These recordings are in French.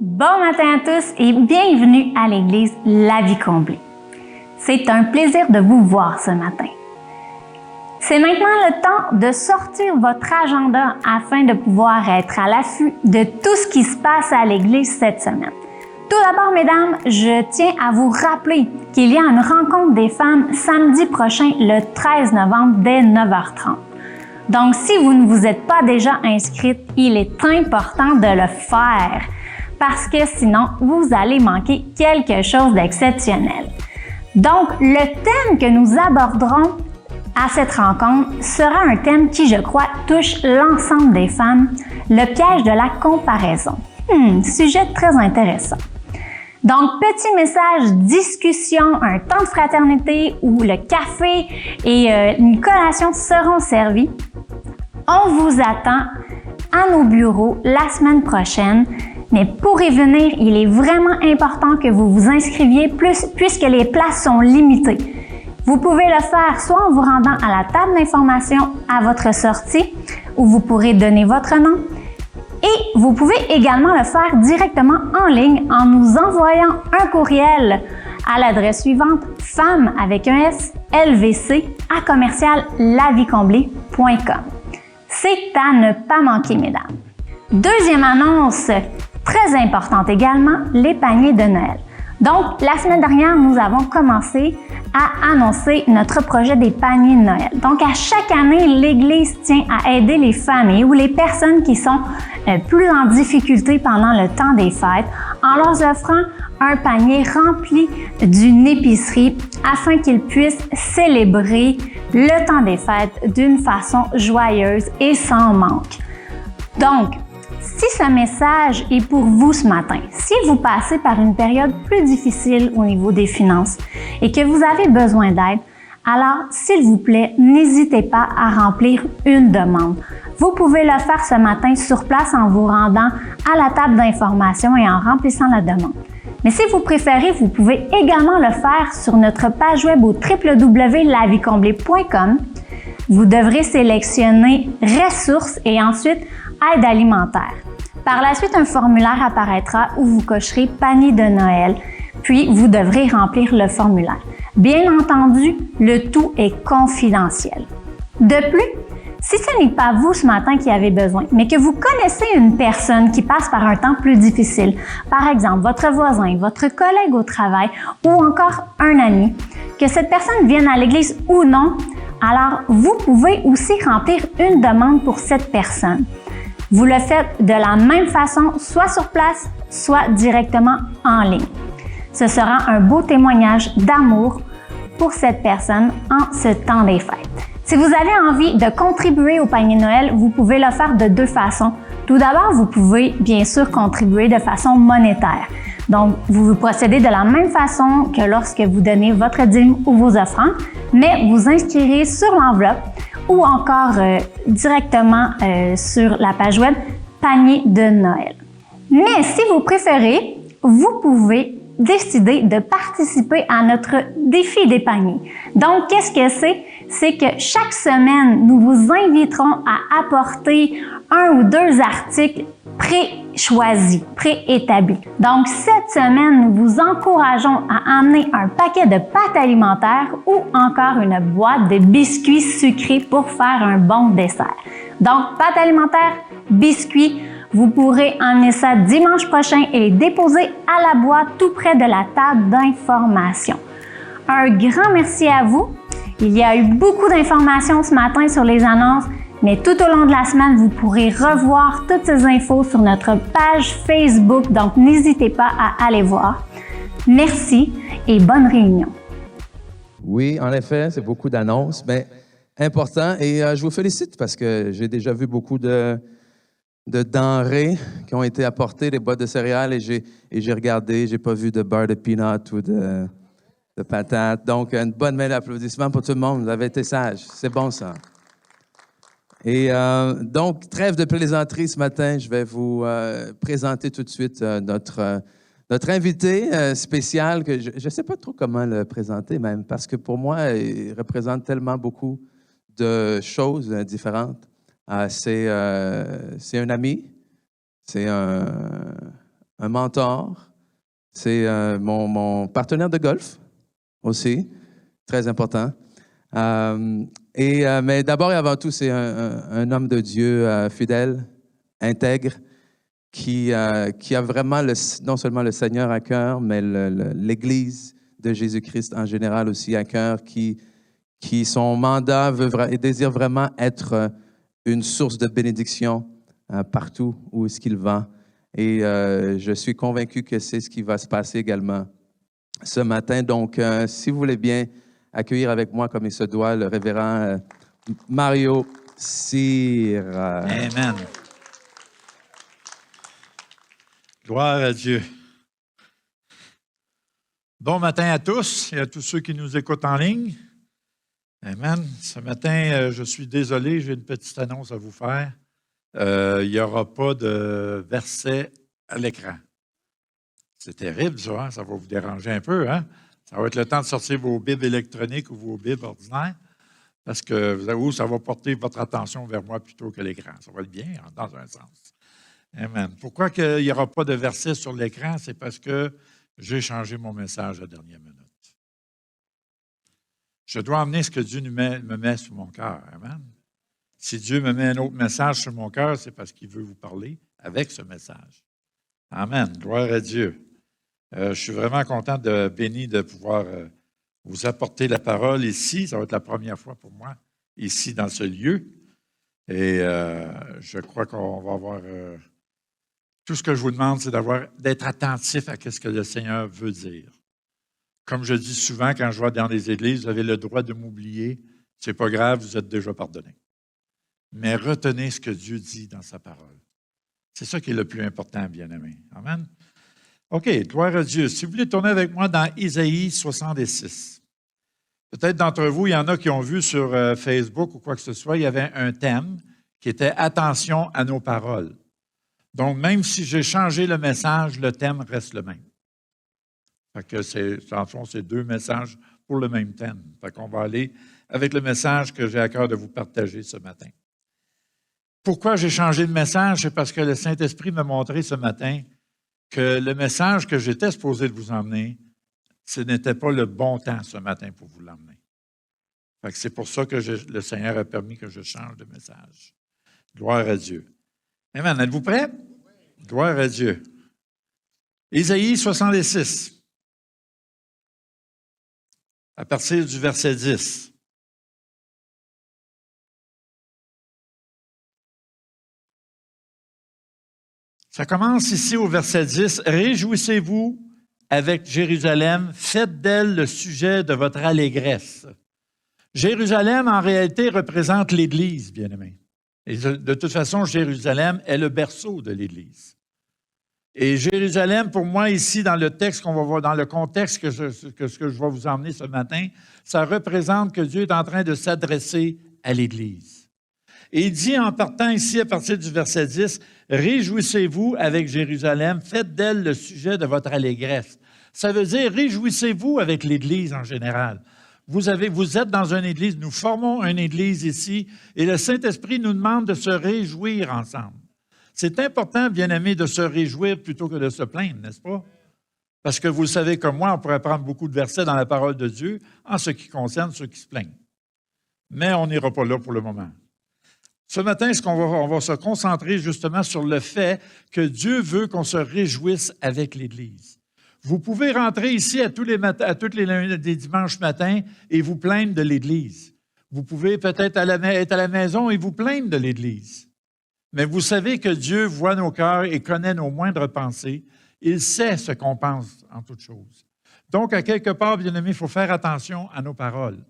Bon matin à tous et bienvenue à l'Église La Vie Comblée. C'est un plaisir de vous voir ce matin. C'est maintenant le temps de sortir votre agenda afin de pouvoir être à l'affût de tout ce qui se passe à l'Église cette semaine. Tout d'abord, mesdames, je tiens à vous rappeler qu'il y a une rencontre des femmes samedi prochain, le 13 novembre, dès 9h30. Donc, si vous ne vous êtes pas déjà inscrite, il est important de le faire parce que sinon, vous allez manquer quelque chose d'exceptionnel. Donc, le thème que nous aborderons à cette rencontre sera un thème qui, je crois, touche l'ensemble des femmes, le piège de la comparaison. Sujet très intéressant. Donc, petit message, discussion, un temps de fraternité où le café et une collation seront servis. On vous attend à nos bureaux la semaine prochaine, mais pour y venir, il est vraiment important que vous vous inscriviez puisque les places sont limitées. Vous pouvez le faire soit en vous rendant à la table d'information à votre sortie, où vous pourrez donner votre nom, et vous pouvez également le faire directement en ligne en nous envoyant un courriel à l'adresse suivante femme avec un S LVC à commercial-lavicomblée.com. C'est à ne pas manquer, mesdames. Deuxième annonce, très importante également, les paniers de Noël. Donc, la semaine dernière, nous avons commencé à annoncer notre projet des paniers de Noël. Donc, à chaque année, l'Église tient à aider les familles ou les personnes qui sont plus en difficulté pendant le temps des fêtes en leur offrant un panier rempli d'une épicerie afin qu'ils puissent célébrer le temps des fêtes d'une façon joyeuse et sans manque. Donc, si ce message est pour vous ce matin, si vous passez par une période plus difficile au niveau des finances et que vous avez besoin d'aide, alors s'il vous plaît, n'hésitez pas à remplir une demande. Vous pouvez le faire ce matin sur place en vous rendant à la table d'information et en remplissant la demande. Mais si vous préférez, vous pouvez également le faire sur notre page web au www.lavicomblée.com. Vous devrez sélectionner ressources et ensuite aide alimentaire. Par la suite, un formulaire apparaîtra où vous cocherez panier de Noël, puis vous devrez remplir le formulaire. Bien entendu, le tout est confidentiel. De plus, si ce n'est pas vous ce matin qui avez besoin, mais que vous connaissez une personne qui passe par un temps plus difficile, par exemple votre voisin, votre collègue au travail ou encore un ami, que cette personne vienne à l'église ou non, alors vous pouvez aussi remplir une demande pour cette personne. Vous le faites de la même façon, soit sur place, soit directement en ligne. Ce sera un beau témoignage d'amour pour cette personne en ce temps des fêtes. Si vous avez envie de contribuer au panier de Noël, vous pouvez le faire de deux façons. Tout d'abord, vous pouvez bien sûr contribuer de façon monétaire. Donc, vous procédez de la même façon que lorsque vous donnez votre dîme ou vos offrandes, mais vous inscrirez sur l'enveloppe ou encore directement sur la page web Panier de Noël. Mais si vous préférez, vous pouvez décider de participer à notre défi des paniers. Donc, qu'est-ce que c'est? C'est que chaque semaine, nous vous inviterons à apporter un ou deux articles pré-choisis, pré-établis. Donc, cette semaine, nous vous encourageons à amener un paquet de pâtes alimentaires ou encore une boîte de biscuits sucrés pour faire un bon dessert. Donc, pâtes alimentaires, biscuits, vous pourrez emmener ça dimanche prochain et les déposer à la boîte tout près de la table d'information. Un grand merci à vous. Il y a eu beaucoup d'informations ce matin sur les annonces, mais tout au long de la semaine, vous pourrez revoir toutes ces infos sur notre page Facebook, donc n'hésitez pas à aller voir. Merci et bonne réunion. Oui, en effet, c'est beaucoup d'annonces, mais important. Et je vous félicite parce que j'ai déjà vu beaucoup de denrées qui ont été apportées, des boîtes de céréales, et j'ai regardé, j'ai pas vu de beurre de peanut ou de patates. Donc, une bonne main d'applaudissements pour tout le monde. Vous avez été sages. C'est bon, ça. Et donc, trêve de plaisanterie ce matin. Je vais vous présenter tout de suite notre invité spécial, que je ne sais pas trop comment le présenter même, parce que pour moi, il représente tellement beaucoup de choses différentes. C'est un ami, c'est un un mentor. C'est mon partenaire de golf aussi, très important. Mais d'abord et avant tout, c'est un homme de Dieu fidèle, intègre, qui a vraiment non seulement le Seigneur à cœur, mais l'Église de Jésus-Christ en général aussi à cœur, qui son mandat désire vraiment être une source de bénédiction partout où est-ce qu'il va. Et je suis convaincu que c'est ce qui va se passer également ce matin. Donc, si vous voulez bien accueillir avec moi, comme il se doit, le révérend Mario Cyr. Amen. Gloire à Dieu. Bon matin à tous et à tous ceux qui nous écoutent en ligne. Amen. Ce matin, je suis désolé, j'ai une petite annonce à vous faire. Il n'y aura pas de verset à l'écran. C'est terrible, ça, hein? Ça va vous déranger un peu. Hein? Ça va être le temps de sortir vos Bibles électroniques ou vos Bibles ordinaires parce que ça va porter votre attention vers moi plutôt que l'écran. Ça va être bien, dans un sens. Amen. Pourquoi il n'y aura pas de verset sur l'écran? C'est parce que j'ai changé mon message à la dernière minute. Je dois emmener ce que Dieu me met sur mon cœur. Amen. Si Dieu me met un autre message sur mon cœur, c'est parce qu'il veut vous parler avec ce message. Amen. Gloire à Dieu. Je suis vraiment content béni de pouvoir vous apporter la parole ici. Ça va être la première fois pour moi, ici, dans ce lieu. Et je crois qu'on va avoir... tout ce que je vous demande, c'est d'être attentif à ce que le Seigneur veut dire. Comme je dis souvent quand je vais dans les églises, vous avez le droit de m'oublier. Ce n'est pas grave, vous êtes déjà pardonné. Mais retenez ce que Dieu dit dans sa parole. C'est ça qui est le plus important, bien-aimés. Amen. OK, gloire à Dieu. Si vous voulez tourner avec moi dans Isaïe 66. Peut-être d'entre vous, il y en a qui ont vu sur Facebook ou quoi que ce soit, il y avait un thème qui était « Attention à nos paroles ». Donc, même si j'ai changé le message, le thème reste le même. Fait que en fond, c'est 2 messages pour le même thème. Fait qu'on va aller avec le message que j'ai à cœur de vous partager ce matin. Pourquoi j'ai changé de message? C'est parce que le Saint-Esprit m'a montré ce matin que le message que j'étais supposé de vous emmener, ce n'était pas le bon temps ce matin pour vous l'emmener. Fait que c'est pour ça que le Seigneur a permis que je change de message. Gloire à Dieu. Amen. Êtes-vous prêts? Gloire à Dieu. Isaïe 66. À partir du verset 10. Ça commence ici au verset 10. « Réjouissez-vous avec Jérusalem, faites d'elle le sujet de votre allégresse. » Jérusalem, en réalité, représente l'Église, bien-aimés. Et de toute façon, Jérusalem est le berceau de l'Église. Et Jérusalem, pour moi, ici, dans le texte qu'on va voir, dans le contexte que je vais vous emmener ce matin, ça représente que Dieu est en train de s'adresser à l'Église. Et il dit en partant ici, à partir du verset 10, « Réjouissez-vous avec Jérusalem, faites d'elle le sujet de votre allégresse. » Ça veut dire, réjouissez-vous avec l'Église en général. Vous êtes dans une Église, nous formons une Église ici, et le Saint-Esprit nous demande de se réjouir ensemble. C'est important, bien-aimés, de se réjouir plutôt que de se plaindre, n'est-ce pas? Parce que vous le savez comme moi, on pourrait prendre beaucoup de versets dans la parole de Dieu en ce qui concerne ceux qui se plaignent. Mais on n'ira pas là pour le moment. Ce matin, on va se concentrer justement sur le fait que Dieu veut qu'on se réjouisse avec l'Église. Vous pouvez rentrer ici à tous les dimanches matins et vous plaindre de l'Église. Vous pouvez peut-être être à la maison et vous plaindre de l'Église. Mais vous savez que Dieu voit nos cœurs et connaît nos moindres pensées. Il sait ce qu'on pense en toutes choses. Donc, à quelque part, bien-aimés, il faut faire attention à nos paroles.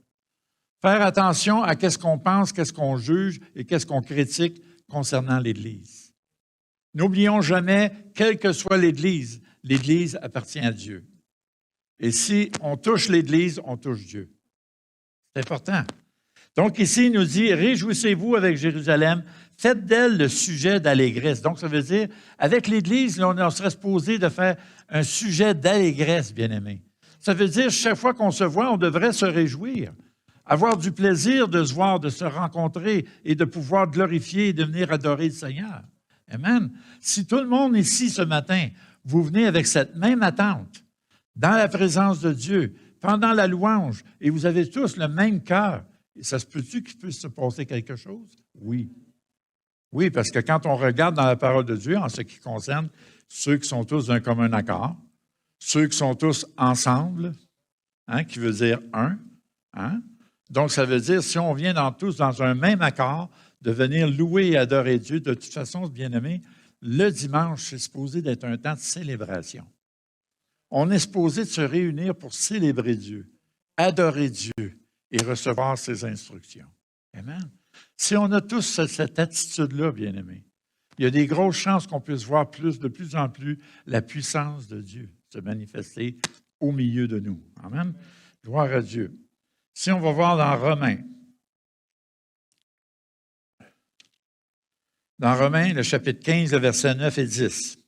Faire attention à qu'est-ce qu'on pense, qu'est-ce qu'on juge et qu'est-ce qu'on critique concernant l'Église. N'oublions jamais, quelle que soit l'Église appartient à Dieu. Et si on touche l'Église, on touche Dieu. C'est important. Donc ici, il nous dit, « Réjouissez-vous avec Jérusalem, faites d'elle le sujet d'allégresse. » Donc ça veut dire, avec l'Église, on serait supposé de faire un sujet d'allégresse, bien-aimé. Ça veut dire, chaque fois qu'on se voit, on devrait se réjouir. Avoir du plaisir de se voir, de se rencontrer et de pouvoir glorifier et de venir adorer le Seigneur. Amen. Si tout le monde ici ce matin, vous venez avec cette même attente, dans la présence de Dieu, pendant la louange, et vous avez tous le même cœur. Et ça se peut-tu qu'il puisse se passer quelque chose? Oui. Oui, parce que quand on regarde dans la parole de Dieu, en ce qui concerne ceux qui sont tous d'un commun accord, ceux qui sont tous ensemble, hein, qui veut dire un, hein? Donc, ça veut dire, si on vient tous dans un même accord, de venir louer et adorer Dieu, de toute façon, bien-aimés, le dimanche, c'est supposé d'être un temps de célébration. On est supposé de se réunir pour célébrer Dieu, adorer Dieu et recevoir ses instructions. Amen. Si on a tous cette attitude-là, bien-aimés, il y a des grosses chances qu'on puisse voir de plus en plus la puissance de Dieu se manifester au milieu de nous. Amen. Gloire à Dieu. Si on va voir dans Romains, le chapitre 15, le versets 9 et 10.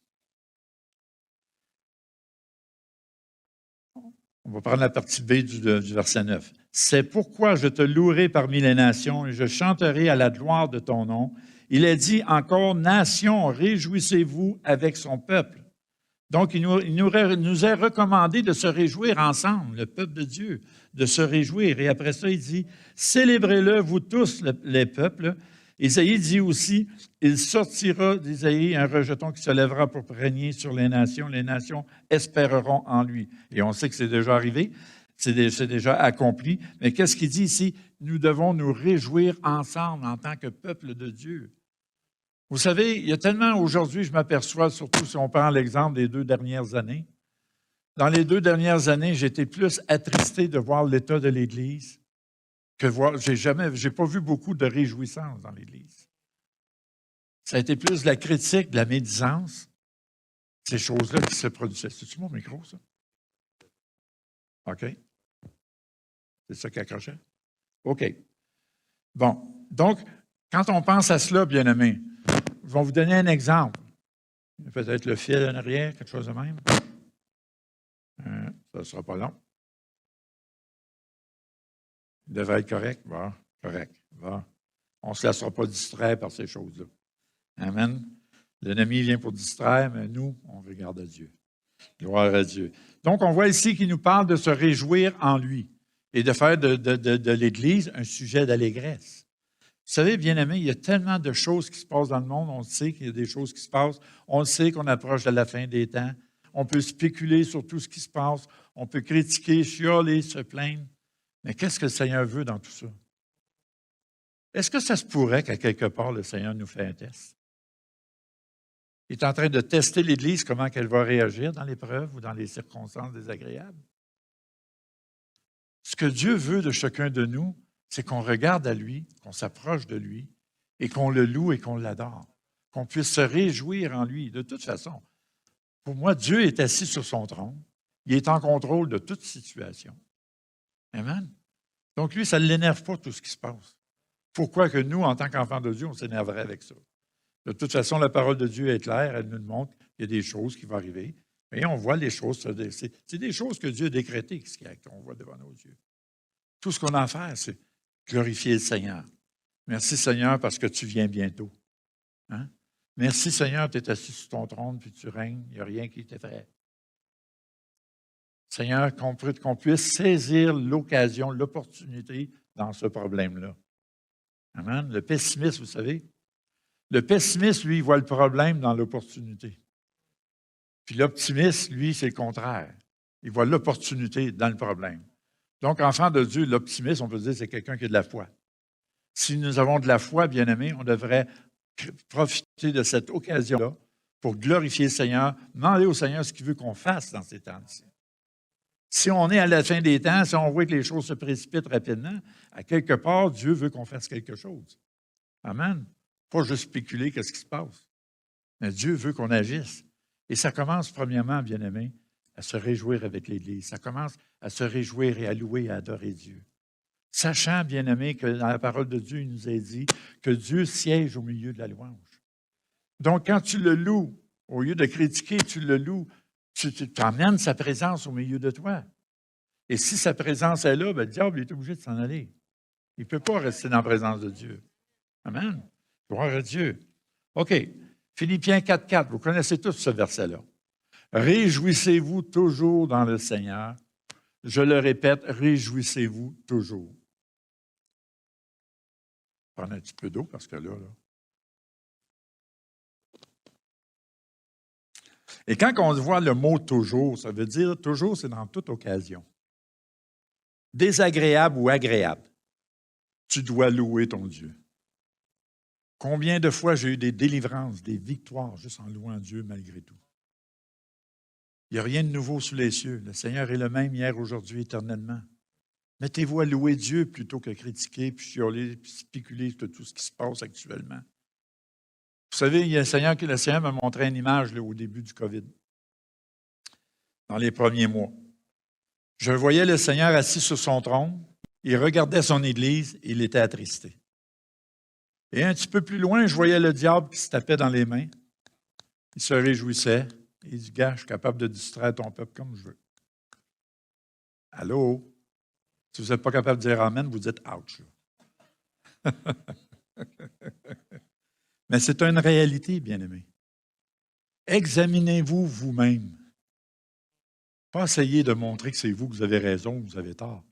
On va prendre la partie B du verset 9. « C'est pourquoi je te louerai parmi les nations et je chanterai à la gloire de ton nom. Il est dit encore, nations, réjouissez-vous avec son peuple. » Donc, il nous est recommandé de se réjouir ensemble, le peuple de Dieu, de se réjouir. Et après ça, il dit, « Célébrez-le, vous tous, les peuples. » Isaïe dit aussi, « Il sortira d'Isaïe un rejeton qui se lèvera pour régner sur les nations espéreront en lui. » Et on sait que c'est déjà arrivé, c'est déjà accompli. Mais qu'est-ce qu'il dit ici? Nous devons nous réjouir ensemble en tant que peuple de Dieu. Vous savez, il y a tellement aujourd'hui, je m'aperçois, surtout si on prend l'exemple des 2 dernières années. Dans les 2 dernières années, j'ai été plus attristé de voir l'état de l'Église que voir. J'ai pas vu beaucoup de réjouissance dans l'Église. Ça a été plus de la critique, de la médisance, ces choses-là qui se produisaient. C'est-tu mon micro, ça? OK. C'est ça qui accrochait? OK. Bon. Donc, quand on pense à cela, bien-aimés, je vais vous donner un exemple. Peut-être le fil en arrière, quelque chose de même. Ça ne sera pas long. Il devrait être correct. Bon, correct. Bon. On ne se laissera pas distraire par ces choses-là. Amen. L'ennemi vient pour distraire, mais nous, on regarde à Dieu. Gloire à Dieu. Donc, on voit ici qu'il nous parle de se réjouir en lui et de faire de l'Église un sujet d'allégresse. Vous savez, bien-aimés, il y a tellement de choses qui se passent dans le monde. On le sait qu'il y a des choses qui se passent. On le sait qu'on approche de la fin des temps. On peut spéculer sur tout ce qui se passe. On peut critiquer, chialer, se plaindre. Mais qu'est-ce que le Seigneur veut dans tout ça? Est-ce que ça se pourrait qu'à quelque part, le Seigneur nous fait un test? Il est en train de tester l'Église, comment elle va réagir dans l'épreuve ou dans les circonstances désagréables. Ce que Dieu veut de chacun de nous, c'est qu'on regarde à lui, qu'on s'approche de lui et qu'on le loue et qu'on l'adore, qu'on puisse se réjouir en lui. De toute façon, pour moi, Dieu est assis sur son trône. Il est en contrôle de toute situation. Amen. Donc, lui, ça ne l'énerve pas tout ce qui se passe. Pourquoi que nous, en tant qu'enfants de Dieu, on s'énerverait avec ça? De toute façon, la parole de Dieu est claire. Elle nous montre qu'il y a des choses qui vont arriver. Mais on voit les choses. C'est des choses que Dieu a décrétées, qu'on voit devant nos yeux. Tout ce qu'on a à faire, c'est glorifier le Seigneur. Merci, Seigneur, parce que tu viens bientôt. Hein? Merci, Seigneur, tu es assis sur ton trône puis tu règnes. Il n'y a rien qui t'effraie. Seigneur, qu'on puisse saisir l'occasion, l'opportunité dans ce problème-là. Amen. Le pessimiste, vous savez, le pessimiste, lui, il voit le problème dans l'opportunité. Puis l'optimiste, lui, c'est le contraire. Il voit l'opportunité dans le problème. Donc, enfant de Dieu, l'optimiste, on peut dire, c'est quelqu'un qui a de la foi. Si nous avons de la foi, bien-aimés, on devrait profiter de cette occasion-là pour glorifier le Seigneur, demander au Seigneur ce qu'il veut qu'on fasse dans ces temps-ci. Si on est à la fin des temps, si on voit que les choses se précipitent rapidement, à quelque part, Dieu veut qu'on fasse quelque chose. Amen. Pas juste spéculer qu'est-ce qui se passe. Mais Dieu veut qu'on agisse. Et ça commence, premièrement, bien-aimés, à se réjouir avec l'Église. Ça commence à se réjouir et à louer et à adorer Dieu. Sachant, bien-aimés, que dans la parole de Dieu, il nous a dit que Dieu siège au milieu de la louange. Donc, quand tu le loues, au lieu de critiquer, tu le loues, tu emmènes sa présence au milieu de toi. Et si sa présence est là, bien, le diable est obligé de s'en aller. Il ne peut pas rester dans la présence de Dieu. Amen. Gloire à Dieu. OK. Philippiens 4.4. Vous connaissez tous ce verset-là. Réjouissez-vous toujours dans le Seigneur. Je le répète, réjouissez-vous toujours. Prends un petit peu d'eau parce que là. Et quand on voit le mot toujours, ça veut dire toujours, c'est dans toute occasion. Désagréable ou agréable, tu dois louer ton Dieu. Combien de fois j'ai eu des délivrances, des victoires juste en louant Dieu malgré tout. Il n'y a rien de nouveau sous les cieux. Le Seigneur est le même hier, aujourd'hui, éternellement. Mettez-vous à louer Dieu plutôt que critiquer, puis chialer, puis spéculer sur tout ce qui se passe actuellement. Vous savez, il y a le Seigneur m'a montré une image là, au début du COVID, dans les premiers mois. Je voyais le Seigneur assis sur son trône, il regardait son Église, et il était attristé. Et un petit peu plus loin, je voyais le diable qui se tapait dans les mains. Il se réjouissait. Il dit, gars, je suis capable de distraire ton peuple comme je veux. Allô? Si vous n'êtes pas capable de dire amen, vous dites ouch. Mais c'est une réalité, bien-aimés. Examinez-vous vous-même. Pas essayer de montrer que c'est vous que vous avez raison ou que vous avez tort.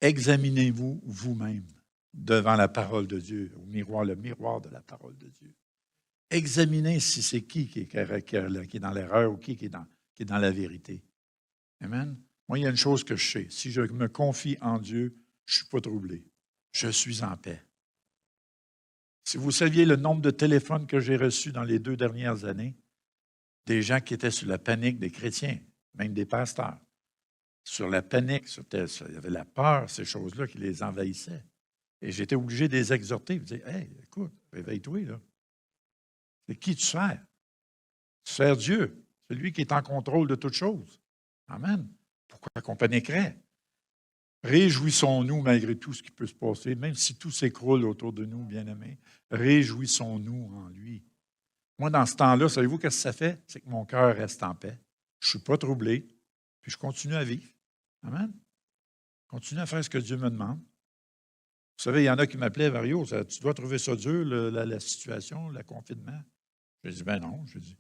Examinez-vous vous-même devant la parole de Dieu, le miroir de la parole de Dieu. Examinez si c'est qui est dans l'erreur ou qui est dans la vérité. Amen. Moi, il y a une chose que je sais. Si je me confie en Dieu, je ne suis pas troublé. Je suis en paix. Si vous saviez le nombre de téléphones que j'ai reçus dans les 2 dernières années, des gens qui étaient sur la panique, des chrétiens, même des pasteurs, sur la panique, il y avait la peur, ces choses-là qui les envahissaient. Et j'étais obligé de les exhorter, de dire, hey, écoute, réveille-toi, là. C'est qui tu sers? Tu sers Dieu, celui qui est en contrôle de toutes choses. Amen. Pourquoi qu'on paniquerait? Réjouissons-nous malgré tout ce qui peut se passer, même si tout s'écroule autour de nous, bien-aimés. Réjouissons-nous en lui. Moi, dans ce temps-là, savez-vous qu'est-ce que ça fait? C'est que mon cœur reste en paix. Je ne suis pas troublé, puis je continue à vivre. Amen. Je continue à faire ce que Dieu me demande. Vous savez, il y en a qui m'appelaient, Mario, tu dois trouver ça dur, la situation, le confinement. Je dis, ben non, je dis,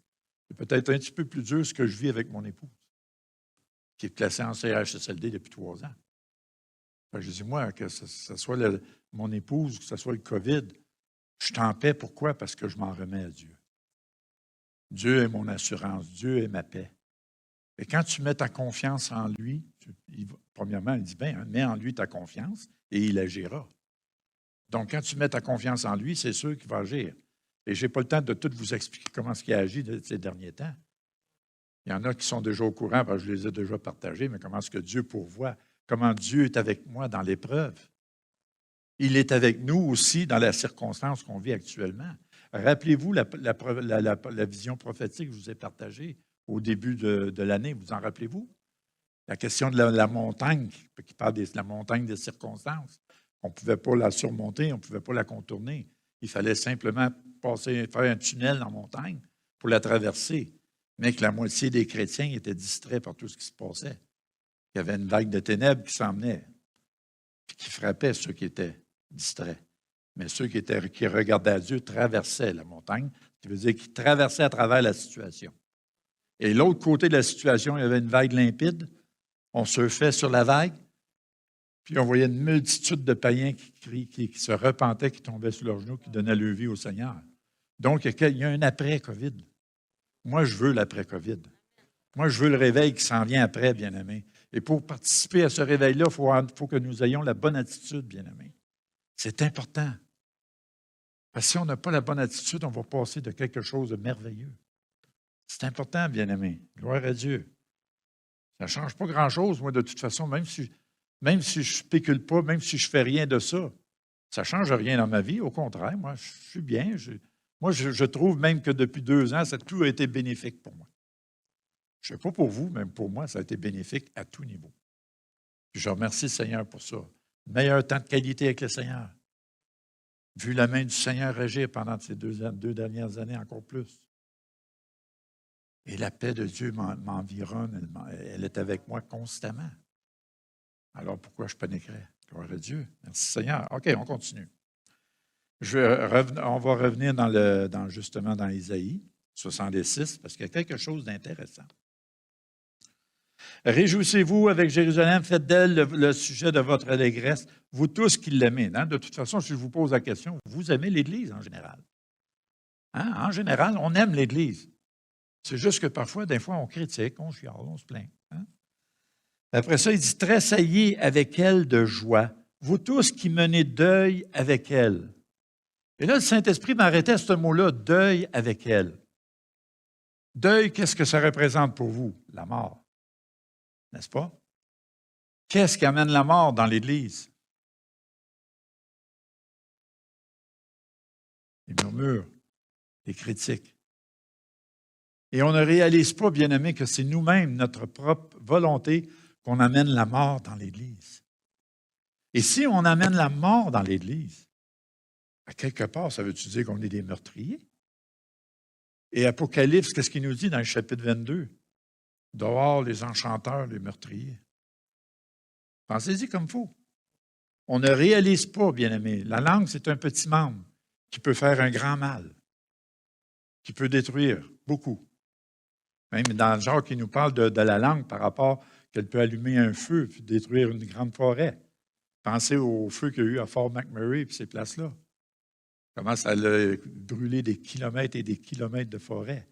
c'est peut-être un petit peu plus dur ce que je vis avec mon épouse, qui est placée en CHSLD depuis 3 ans. Fait que je dis, moi, que ce soit mon épouse, que ce soit le COVID, je suis en paix. Pourquoi? Parce que je m'en remets à Dieu. Dieu est mon assurance, Dieu est ma paix. Et quand tu mets ta confiance en lui, premièrement, il dit, bien, mets en lui ta confiance et il agira. Donc, quand tu mets ta confiance en lui, c'est sûr qu'il va agir. Et je n'ai pas le temps de tout vous expliquer comment il a agi ces derniers temps. Il y en a qui sont déjà au courant, parce que je les ai déjà partagés, mais comment est-ce que Dieu pourvoit? Comment Dieu est avec moi dans l'épreuve? Il est avec nous aussi dans la circonstance qu'on vit actuellement. Rappelez-vous la vision prophétique que je vous ai partagée au début de l'année. Vous en rappelez-vous? La question de la montagne, qui parle de la montagne des circonstances. On ne pouvait pas la surmonter, on ne pouvait pas la contourner. Il fallait simplement faire un tunnel en montagne pour la traverser. Mais que la moitié des chrétiens étaient distraits par tout ce qui se passait. Il y avait une vague de ténèbres qui s'en venait, puis qui frappait ceux qui étaient distraits. Mais ceux qui regardaient à Dieu traversaient la montagne, ce qui veut dire qu'ils traversaient à travers la situation. Et l'autre côté de la situation, il y avait une vague limpide. On surfait sur la vague, puis on voyait une multitude de païens qui se repentaient, qui tombaient sur leurs genoux, qui donnaient leur vie au Seigneur. Donc, il y a un après-COVID. Moi, je veux l'après-COVID. Moi, je veux le réveil qui s'en vient après, bien-aimés. Et pour participer à ce réveil-là, il faut que nous ayons la bonne attitude, bien-aimés. C'est important. Parce que si on n'a pas la bonne attitude, on va passer de quelque chose de merveilleux. C'est important, bien-aimés. Gloire à Dieu. Ça ne change pas grand-chose, moi, de toute façon, même si je ne spécule pas, même si je ne fais rien de ça. Ça ne change rien dans ma vie. Au contraire, moi, je suis bien. Moi, je trouve même que depuis 2 ans, tout a été bénéfique pour moi. Je ne sais pas pour vous, mais pour moi, ça a été bénéfique à tout niveau. Puis je remercie le Seigneur pour ça. Meilleur temps de qualité avec le Seigneur. Vu la main du Seigneur agir pendant ces 2 dernières années, encore plus. Et la paix de Dieu m'environne, elle est avec moi constamment. Alors pourquoi je paniquerais? Gloire à Dieu. Merci Seigneur. OK, on continue. On va revenir justement dans Isaïe 66, parce qu'il y a quelque chose d'intéressant. Réjouissez-vous avec Jérusalem, faites d'elle le sujet de votre allégresse, vous tous qui l'aimez. Hein? De toute façon, si je vous pose la question, vous aimez l'Église en général. Hein? En général, on aime l'Église. C'est juste que parfois, des fois, on critique, on chiale, on se plaint. Hein? Après ça, il dit « Tressaillez avec elle de joie, vous tous qui menez deuil avec elle. » Et là, le Saint-Esprit m'arrêtait à ce mot-là, « deuil avec elle ». Deuil, qu'est-ce que ça représente pour vous? La mort. N'est-ce pas? Qu'est-ce qui amène la mort dans l'Église? Les murmures, les critiques. Et on ne réalise pas, bien-aimés, que c'est nous-mêmes, notre propre volonté, qu'on amène la mort dans l'Église. Et si on amène la mort dans l'Église, à quelque part, ça veut-tu dire qu'on est des meurtriers? Et Apocalypse, qu'est-ce qu'il nous dit dans le chapitre 22? Dehors, les enchanteurs, les meurtriers. Pensez-y comme il faut. On ne réalise pas, bien-aimés. La langue, c'est un petit membre qui peut faire un grand mal, qui peut détruire beaucoup. Même dans Jacques, qui nous parle de la langue par rapport qu'elle peut allumer un feu puis détruire une grande forêt. Pensez au feu qu'il y a eu à Fort McMurray et ces places-là. Comment ça a brûlé des kilomètres et des kilomètres de forêt.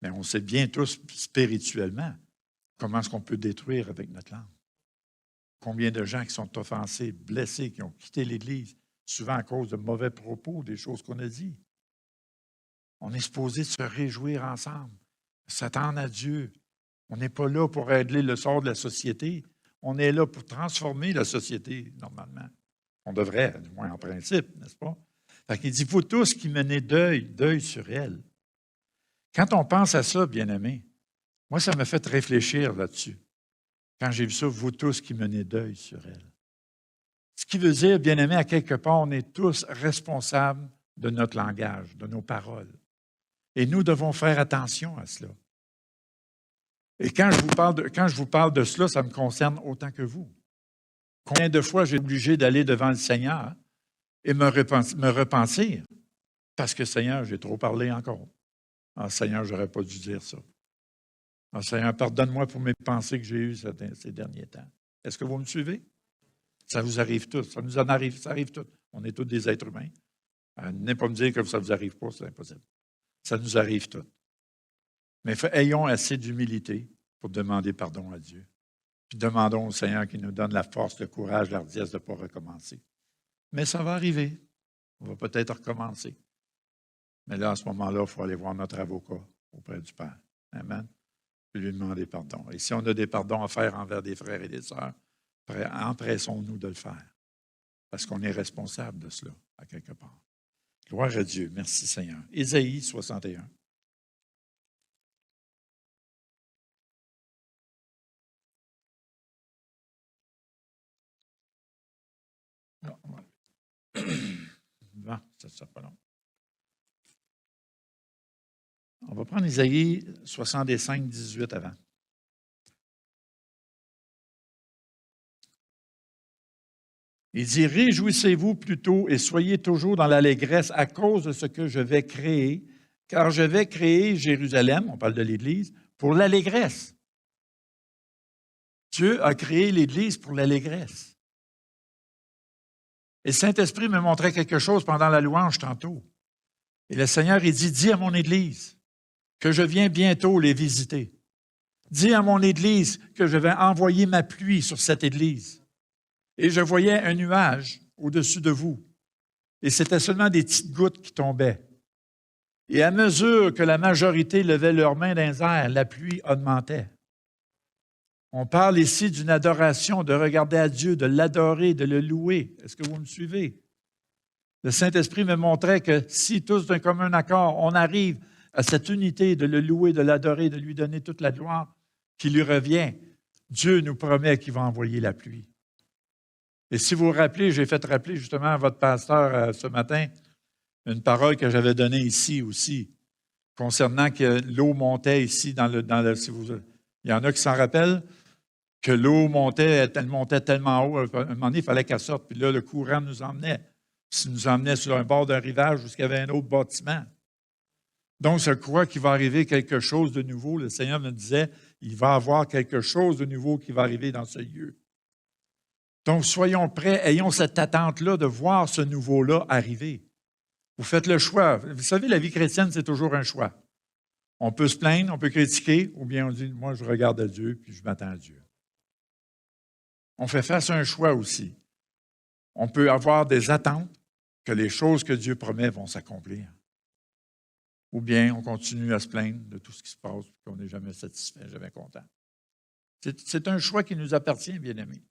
Mais on sait bien tous spirituellement comment est-ce qu'on peut détruire avec notre langue. Combien de gens qui sont offensés, blessés, qui ont quitté l'Église, souvent à cause de mauvais propos, des choses qu'on a dit. On est supposé se réjouir ensemble, s'attendre à Dieu. On n'est pas là pour régler le sort de la société. On est là pour transformer la société, normalement. On devrait, du moins en principe, n'est-ce pas? Fait qu'il dit, vous tous qui menez deuil sur elle. Quand on pense à ça, bien-aimés, moi, ça m'a fait réfléchir là-dessus. Quand j'ai vu ça, vous tous qui menez deuil sur elle. Ce qui veut dire, bien-aimés, à quelque part, on est tous responsables de notre langage, de nos paroles. Et nous devons faire attention à cela. Et quand je vous parle de cela, ça me concerne autant que vous. Combien de fois j'ai été obligé d'aller devant le Seigneur et me repentir parce que, Seigneur, j'ai trop parlé encore. Ah, Seigneur, je n'aurais pas dû dire ça. Ah, Seigneur, pardonne-moi pour mes pensées que j'ai eues ces derniers temps. Est-ce que vous me suivez? Ça vous arrive tous. Ça nous en arrive, ça arrive tous. On est tous des êtres humains. Venez pas me dire que ça ne vous arrive pas, c'est impossible. Ça nous arrive tous. Mais ayons assez d'humilité pour demander pardon à Dieu. Puis demandons au Seigneur qu'il nous donne la force, le courage, l'ardiesse de ne pas recommencer. Mais ça va arriver. On va peut-être recommencer. Mais là, à ce moment-là, il faut aller voir notre avocat auprès du Père. Amen. Puis lui demander pardon. Et si on a des pardons à faire envers des frères et des sœurs, empressons-nous de le faire. Parce qu'on est responsable de cela, à quelque part. Gloire à Dieu. Merci, Seigneur. Ésaïe 61. Non, bon, ça ne sera pas long. On va prendre Ésaïe 65, 18 avant. Il dit, « Réjouissez-vous plutôt et soyez toujours dans l'allégresse à cause de ce que je vais créer, car je vais créer Jérusalem, on parle de l'Église, pour l'allégresse. » Dieu a créé l'Église pour l'allégresse. Et le Saint-Esprit me montrait quelque chose pendant la louange tantôt. Et le Seigneur, il dit, « Dis à mon Église que je viens bientôt les visiter. Dis à mon Église que je vais envoyer ma pluie sur cette Église. » Et je voyais un nuage au-dessus de vous. Et c'était seulement des petites gouttes qui tombaient. Et à mesure que la majorité levait leurs mains dans les airs, la pluie augmentait. On parle ici d'une adoration, de regarder à Dieu, de l'adorer, de le louer. Est-ce que vous me suivez? Le Saint-Esprit me montrait que si tous d'un commun accord, on arrive à cette unité de le louer, de l'adorer, de lui donner toute la gloire qui lui revient, Dieu nous promet qu'il va envoyer la pluie. Et si vous vous rappelez, j'ai fait rappeler justement à votre pasteur ce matin une parole que j'avais donnée ici aussi, concernant que l'eau montait ici dans le il y en a qui s'en rappellent, que l'eau montait, elle montait tellement haut, à un moment donné, il fallait qu'elle sorte, puis là, le courant nous emmenait. Il nous emmenait sur un bord d'un rivage où il y avait un autre bâtiment. Donc, je crois qu'il va arriver quelque chose de nouveau. Le Seigneur me disait, il va y avoir quelque chose de nouveau qui va arriver dans ce lieu. Donc, soyons prêts, ayons cette attente-là de voir ce nouveau-là arriver. Vous faites le choix. Vous savez, la vie chrétienne, c'est toujours un choix. On peut se plaindre, on peut critiquer, ou bien on dit, moi, je regarde à Dieu, puis je m'attends à Dieu. On fait face à un choix aussi. On peut avoir des attentes que les choses que Dieu promet vont s'accomplir. Ou bien on continue à se plaindre de tout ce qui se passe, et qu'on n'est jamais satisfait, jamais content. C'est un choix qui nous appartient, bien-aimés.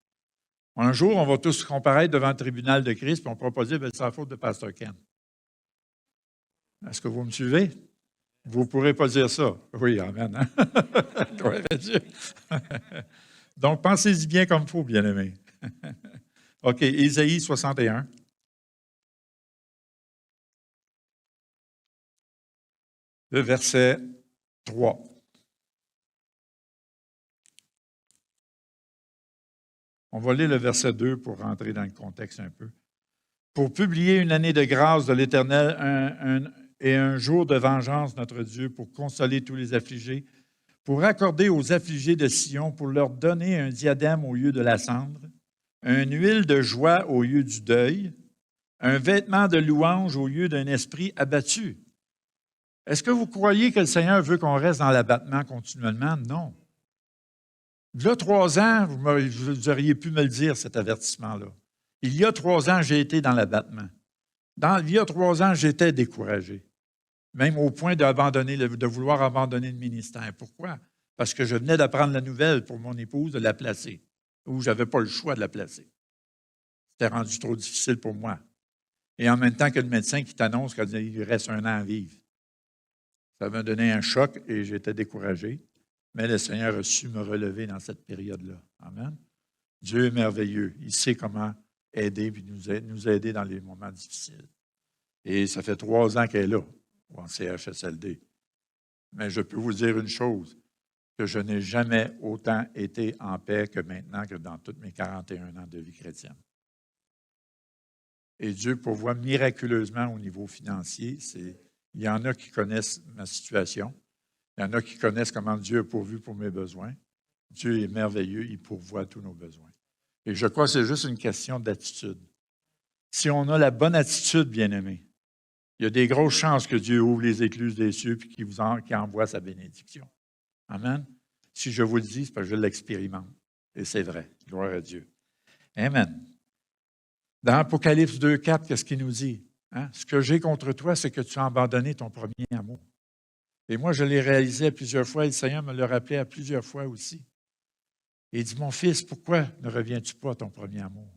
Un jour, on va tous comparaître devant le tribunal de Christ, puis on pourra pas dire, c'est la faute de Pasteur Ken. Est-ce que vous me suivez? Vous ne pourrez pas dire ça. Oui, amen. Hein? Gloire à Dieu. Donc, pensez-y bien comme il faut, bien-aimés. OK, Ésaïe 61. Le verset 3. On va lire le verset 2 pour rentrer dans le contexte un peu. Pour publier une année de grâce de l'Éternel et un jour de vengeance, notre Dieu, pour consoler tous les affligés, pour accorder aux affligés de Sion, pour leur donner un diadème au lieu de la cendre, une huile de joie au lieu du deuil, un vêtement de louange au lieu d'un esprit abattu. Est-ce que vous croyez que le Seigneur veut qu'on reste dans l'abattement continuellement? Non. Il y a 3 ans, vous auriez pu me le dire, cet avertissement-là. Il y a 3 ans, j'ai été dans l'abattement. Il y a 3 ans, j'étais découragé, même au point de vouloir abandonner le ministère. Pourquoi? Parce que je venais d'apprendre la nouvelle pour mon épouse de la placer, où je n'avais pas le choix de la placer. C'était rendu trop difficile pour moi. Et en même temps que le médecin qui t'annonce qu'il reste 1 an à vivre. Ça m'a donné un choc et j'étais découragé. Mais le Seigneur a su me relever dans cette période-là. Amen. Dieu est merveilleux. Il sait comment aider et nous aider dans les moments difficiles. Et ça fait 3 ans qu'elle est là, en CHSLD. Mais je peux vous dire une chose, que je n'ai jamais autant été en paix que maintenant, que dans tous mes 41 ans de vie chrétienne. Et Dieu pourvoit miraculeusement au niveau financier. Il y en a qui connaissent ma situation. Il y en a qui connaissent comment Dieu a pourvu pour mes besoins. Dieu est merveilleux, il pourvoit tous nos besoins. Et je crois que c'est juste une question d'attitude. Si on a la bonne attitude, bien-aimés, il y a des grosses chances que Dieu ouvre les écluses des cieux et qu'il envoie sa bénédiction. Amen. Si je vous le dis, c'est parce que je l'expérimente. Et c'est vrai. Gloire à Dieu. Amen. Dans Apocalypse 2,4, qu'est-ce qu'il nous dit? Hein? Ce que j'ai contre toi, c'est que tu as abandonné ton premier amour. Et moi, je l'ai réalisé à plusieurs fois et le Seigneur me l'a rappelé à plusieurs fois aussi. Et il dit, mon fils, pourquoi ne reviens-tu pas à ton premier amour?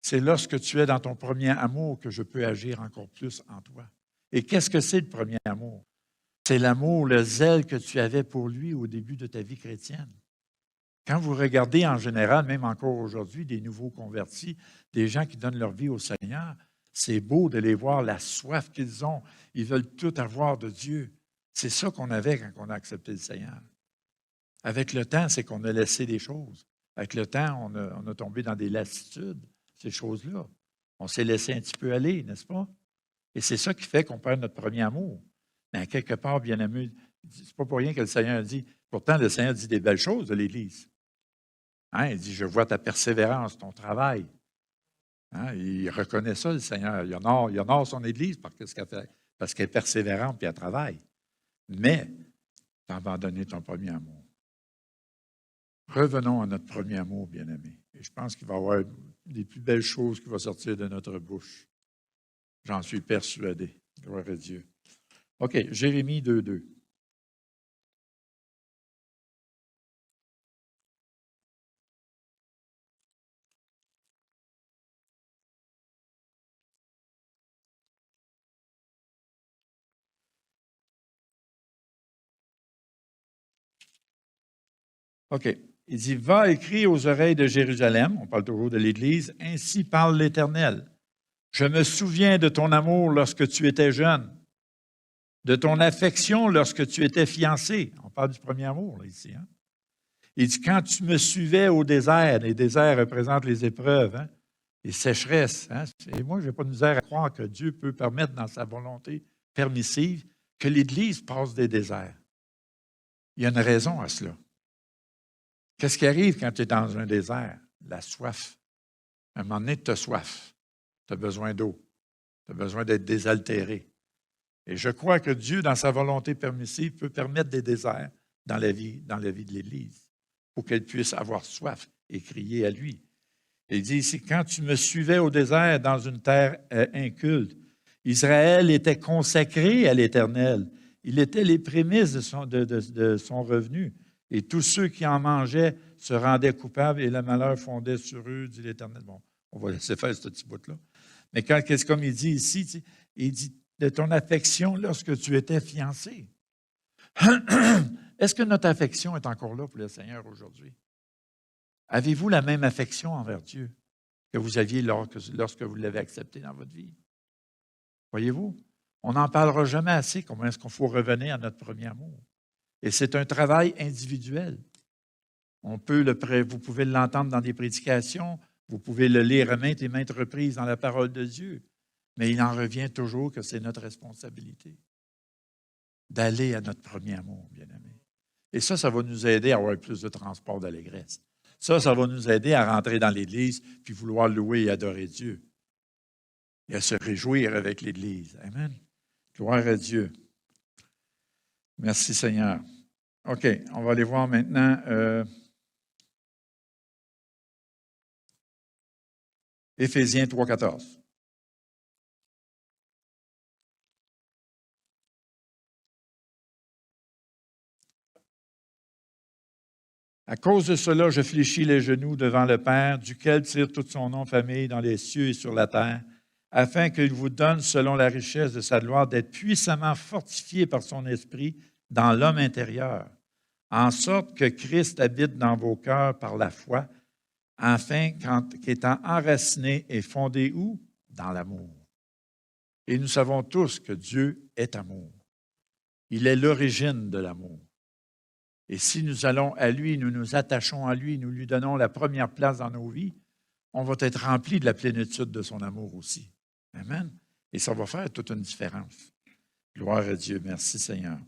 C'est lorsque tu es dans ton premier amour que je peux agir encore plus en toi. Et qu'est-ce que c'est le premier amour? C'est l'amour, le zèle que tu avais pour lui au début de ta vie chrétienne. Quand vous regardez en général, même encore aujourd'hui, des nouveaux convertis, des gens qui donnent leur vie au Seigneur, c'est beau de les voir, la soif qu'ils ont. Ils veulent tout avoir de Dieu. C'est ça qu'on avait quand on a accepté le Seigneur. Avec le temps, c'est qu'on a laissé des choses. Avec le temps, on a tombé dans des lassitudes, ces choses-là. On s'est laissé un petit peu aller, n'est-ce pas? Et c'est ça qui fait qu'on perd notre premier amour. Mais à quelque part, bien aimé, c'est pas pour rien que le Seigneur dit. Pourtant, le Seigneur dit des belles choses de l'Église. Hein? Il dit, je vois ta persévérance, ton travail. Hein? Il reconnaît ça, le Seigneur. Il honore son Église parce qu'elle est persévérante et elle travaille. Mais tu as abandonné ton premier amour. Revenons à notre premier amour, bien-aimé. Et je pense qu'il va y avoir des plus belles choses qui vont sortir de notre bouche. J'en suis persuadé. Gloire à Dieu. OK, Jérémie 2,2. OK. Il dit, va écrire aux oreilles de Jérusalem, on parle toujours de l'Église, ainsi parle l'Éternel. Je me souviens de ton amour lorsque tu étais jeune, de ton affection lorsque tu étais fiancé. On parle du premier amour, là, ici. Hein? Il dit, quand tu me suivais au désert, les déserts représentent les épreuves, hein? Les sécheresses. Hein? Et moi, je n'ai pas de misère à croire que Dieu peut permettre dans sa volonté permissive que l'Église passe des déserts. Il y a une raison à cela. Qu'est-ce qui arrive quand tu es dans un désert? La soif. À un moment donné, tu as soif. Tu as besoin d'eau. Tu as besoin d'être désaltéré. Et je crois que Dieu, dans sa volonté permissive, peut permettre des déserts dans la vie de l'Église pour qu'elle puisse avoir soif et crier à lui. Il dit ici, quand tu me suivais au désert dans une terre inculte, Israël était consacré à l'Éternel. Il était les prémices de son revenu. Et tous ceux qui en mangeaient se rendaient coupables et le malheur fondait sur eux, dit l'Éternel. Bon, on va laisser faire ce petit bout-là. Mais comme il dit ici, il dit de ton affection lorsque tu étais fiancé. Est-ce que notre affection est encore là pour le Seigneur aujourd'hui? Avez-vous la même affection envers Dieu que vous aviez lorsque vous l'avez accepté dans votre vie? Voyez-vous, on n'en parlera jamais assez, comment est-ce qu'il faut revenir à notre premier amour. Et c'est un travail individuel. Vous pouvez l'entendre dans des prédications, vous pouvez le lire à maintes et maintes reprises dans la parole de Dieu, mais il en revient toujours que c'est notre responsabilité d'aller à notre premier amour, bien-aimés. Et ça va nous aider à avoir plus de transport d'allégresse. Ça va nous aider à rentrer dans l'Église puis vouloir louer et adorer Dieu. Et à se réjouir avec l'Église. Amen. Gloire à Dieu. Merci Seigneur. OK, on va aller voir maintenant Éphésiens 3,14. À cause de cela, je fléchis les genoux devant le Père, duquel tire tout son nom famille dans les cieux et sur la terre, afin qu'il vous donne, selon la richesse de sa gloire, d'être puissamment fortifié par son esprit dans l'homme intérieur, en sorte que Christ habite dans vos cœurs par la foi, afin qu'étant enraciné et fondé où? Dans l'amour. Et nous savons tous que Dieu est amour. Il est l'origine de l'amour. Et si nous allons à lui, nous nous attachons à lui, nous lui donnons la première place dans nos vies, on va être rempli de la plénitude de son amour aussi. Amen. Et ça va faire toute une différence. Gloire à Dieu. Merci Seigneur.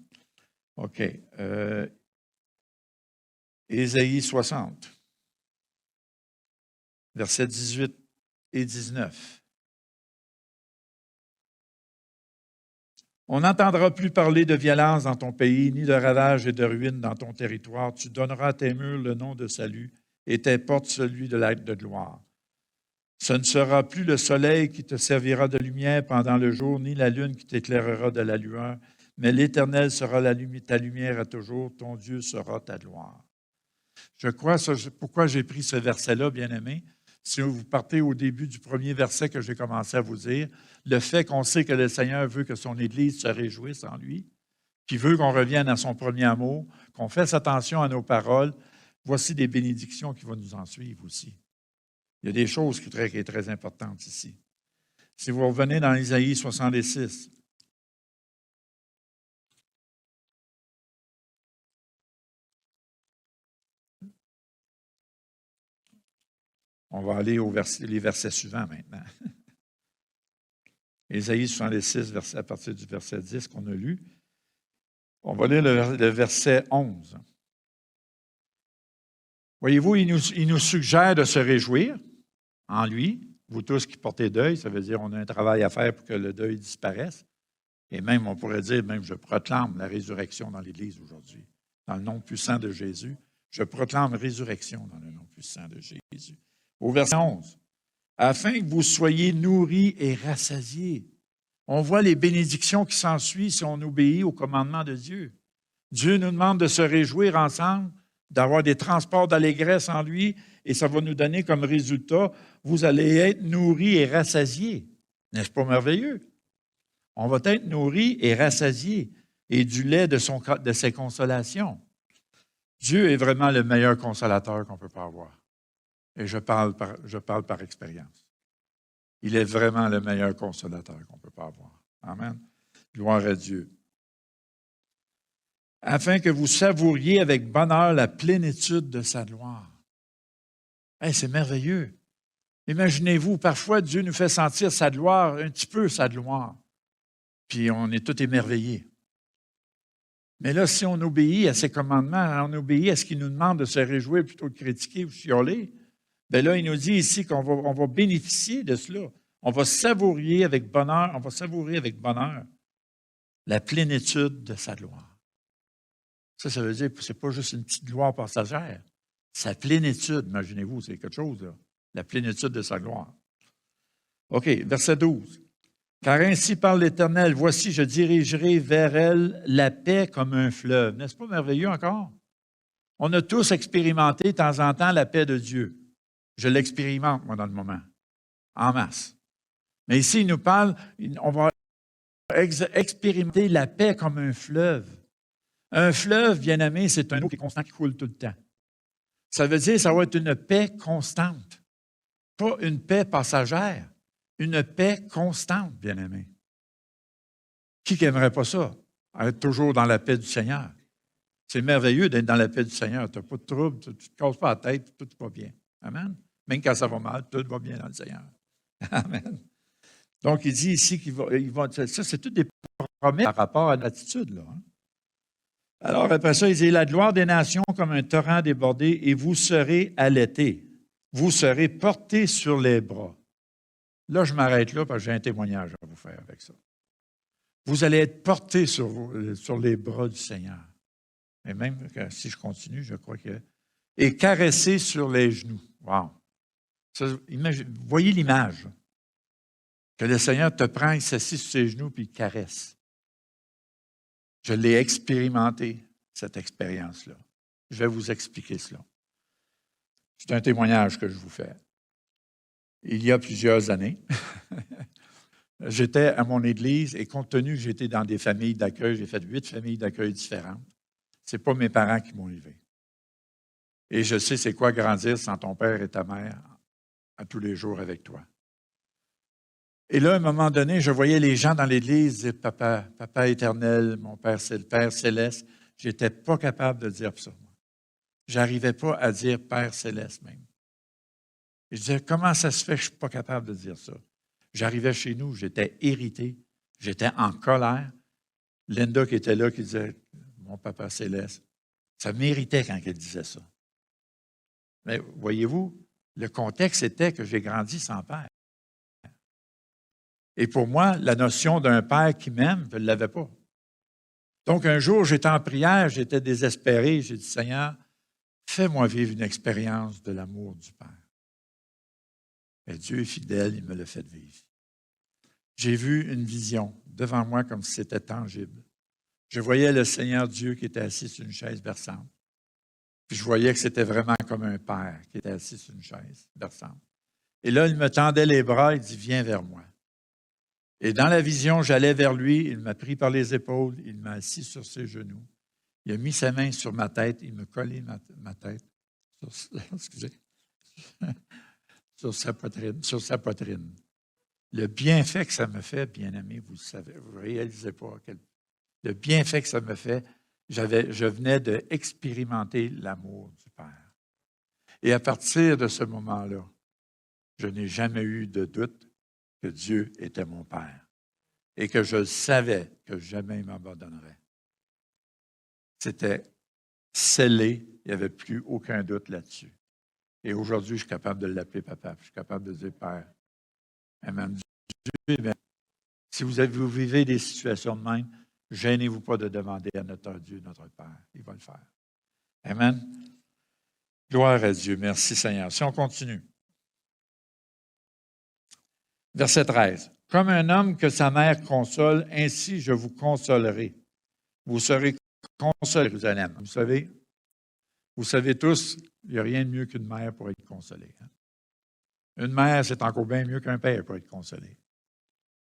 OK. Ésaïe 60, versets 18 et 19. On n'entendra plus parler de violence dans ton pays, ni de ravages et de ruines dans ton territoire. Tu donneras à tes murs le nom de salut et tes portes celui de l'aide de gloire. Ce ne sera plus le soleil qui te servira de lumière pendant le jour, ni la lune qui t'éclairera de la lueur, mais l'Éternel sera ta lumière à toujours, ton Dieu sera ta gloire. Je crois, pourquoi j'ai pris ce verset-là, bien-aimé, si vous partez au début du premier verset que j'ai commencé à vous dire, le fait qu'on sait que le Seigneur veut que son Église se réjouisse en lui, qu'il veut qu'on revienne à son premier amour, qu'on fasse attention à nos paroles, voici des bénédictions qui vont nous en suivre aussi. Il y a des choses qui sont très importantes ici. Si vous revenez dans Isaïe 66, on va aller les versets suivants maintenant. Ésaïe 66, à partir du verset 10 qu'on a lu. On va lire le verset 11. Voyez-vous, il nous suggère de se réjouir en lui. Vous tous qui portez deuil, ça veut dire qu'on a un travail à faire pour que le deuil disparaisse. Et même, on pourrait dire, je proclame la résurrection dans l'Église aujourd'hui. Dans le nom puissant de Jésus, je proclame résurrection dans le nom puissant de Jésus. Au verset 11, « Afin que vous soyez nourris et rassasiés. » On voit les bénédictions qui s'ensuivent si on obéit au commandement de Dieu. Dieu nous demande de se réjouir ensemble, d'avoir des transports d'allégresse en lui, et ça va nous donner comme résultat, vous allez être nourris et rassasiés. N'est-ce pas merveilleux? On va être nourris et rassasiés, et du lait de ses consolations. Dieu est vraiment le meilleur consolateur qu'on ne peut pas avoir. Et je parle par expérience. Il est vraiment le meilleur consolateur qu'on ne peut pas avoir. Amen. Gloire à Dieu. Afin que vous savouriez avec bonheur la plénitude de sa gloire. Hey, c'est merveilleux. Imaginez-vous, parfois Dieu nous fait sentir sa gloire, un petit peu sa gloire. Puis on est tout émerveillés. Mais là, si on obéit à ses commandements, on obéit à ce qu'il nous demande de se réjouir plutôt que de critiquer ou chialer, bien là, il nous dit ici on va bénéficier de cela. On va savourer avec bonheur, la plénitude de sa gloire. Ça veut dire que ce n'est pas juste une petite gloire passagère. Sa plénitude, imaginez-vous, c'est quelque chose, là. La plénitude de sa gloire. OK, verset 12. Car ainsi parle l'Éternel, voici, je dirigerai vers elle la paix comme un fleuve. N'est-ce pas merveilleux encore? On a tous expérimenté de temps en temps la paix de Dieu. Je l'expérimente, moi, dans le moment, en masse. Mais ici, il nous parle, on va expérimenter la paix comme un fleuve. Un fleuve, bien-aimé, c'est un eau qui est constant, qui coule tout le temps. Ça veut dire que ça va être une paix constante, pas une paix passagère, une paix constante, bien-aimé. Qui n'aimerait pas ça? Être toujours dans la paix du Seigneur. C'est merveilleux d'être dans la paix du Seigneur. Tu n'as pas de trouble, tu ne te casses pas la tête, tout va bien. Amen. Même quand ça va mal, tout va bien dans le Seigneur. Amen. Donc, il dit ici ça, c'est toutes des promesses par rapport à l'attitude, là. Hein? Alors, après ça, il dit, la gloire des nations comme un torrent débordé, et vous serez allaités. Vous serez portés sur les bras. Là, je m'arrête là parce que j'ai un témoignage à vous faire avec ça. Vous allez être portés sur les bras du Seigneur. Et même si je continue, je crois que... Et caressés sur les genoux. Wow! Voyez l'image. Que le Seigneur te prend, il s'assit sur ses genoux puis il caresse. Je l'ai expérimenté, cette expérience-là. Je vais vous expliquer cela. C'est un témoignage que je vous fais. Il y a plusieurs années, j'étais à mon église et compte tenu que j'étais dans des familles d'accueil, j'ai fait 8 familles d'accueil différentes. Ce n'est pas mes parents qui m'ont élevé. Et je sais c'est quoi grandir sans ton père et ta mère à tous les jours avec toi. Et là, à un moment donné, je voyais les gens dans l'église dire « Papa, Papa éternel, mon Père, c'est le Père céleste ». Je n'étais pas capable de dire ça. Je n'arrivais pas à dire « Père céleste » même. Et je disais « Comment ça se fait que je ne suis pas capable de dire ça? » J'arrivais chez nous, j'étais irrité, j'étais en colère. Linda qui était là, qui disait « Mon Papa céleste », ça m'irritait quand elle disait ça. Mais voyez-vous, le contexte était que j'ai grandi sans père. Et pour moi, la notion d'un père qui m'aime, je ne l'avais pas. Donc, un jour, j'étais en prière, j'étais désespéré. J'ai dit, Seigneur, fais-moi vivre une expérience de l'amour du Père. Et Dieu est fidèle, il me l'a fait vivre. J'ai vu une vision devant moi comme si c'était tangible. Je voyais le Seigneur Dieu qui était assis sur une chaise berçante. Puis je voyais que c'était vraiment comme un père qui était assis sur une chaise berçante. Et là, il me tendait les bras, il dit, viens vers moi. Et dans la vision, j'allais vers lui, il m'a pris par les épaules, il m'a assis sur ses genoux. Il a mis sa main sur ma tête, il me collait ma tête sur sa poitrine. Le bienfait que ça me fait, bien-aimé, vous le savez, vous ne réalisez pas le bienfait que ça me fait, je venais d'expérimenter l'amour du Père. Et à partir de ce moment-là, je n'ai jamais eu de doute que Dieu était mon Père et que je savais que jamais il m'abandonnerait. C'était scellé, il n'y avait plus aucun doute là-dessus. Et aujourd'hui, je suis capable de l'appeler Papa, je suis capable de dire Père. Amen. Dieu, si vous vivez des situations de même, gênez-vous pas de demander à notre Dieu, notre Père. Il va le faire. Amen. Gloire à Dieu. Merci Seigneur. Si on continue. Verset 13. « Comme un homme que sa mère console, ainsi je vous consolerai. Vous serez consolés, Jérusalem. » Vous savez tous, il n'y a rien de mieux qu'une mère pour être consolée. Hein? Une mère, c'est encore bien mieux qu'un père pour être consolé.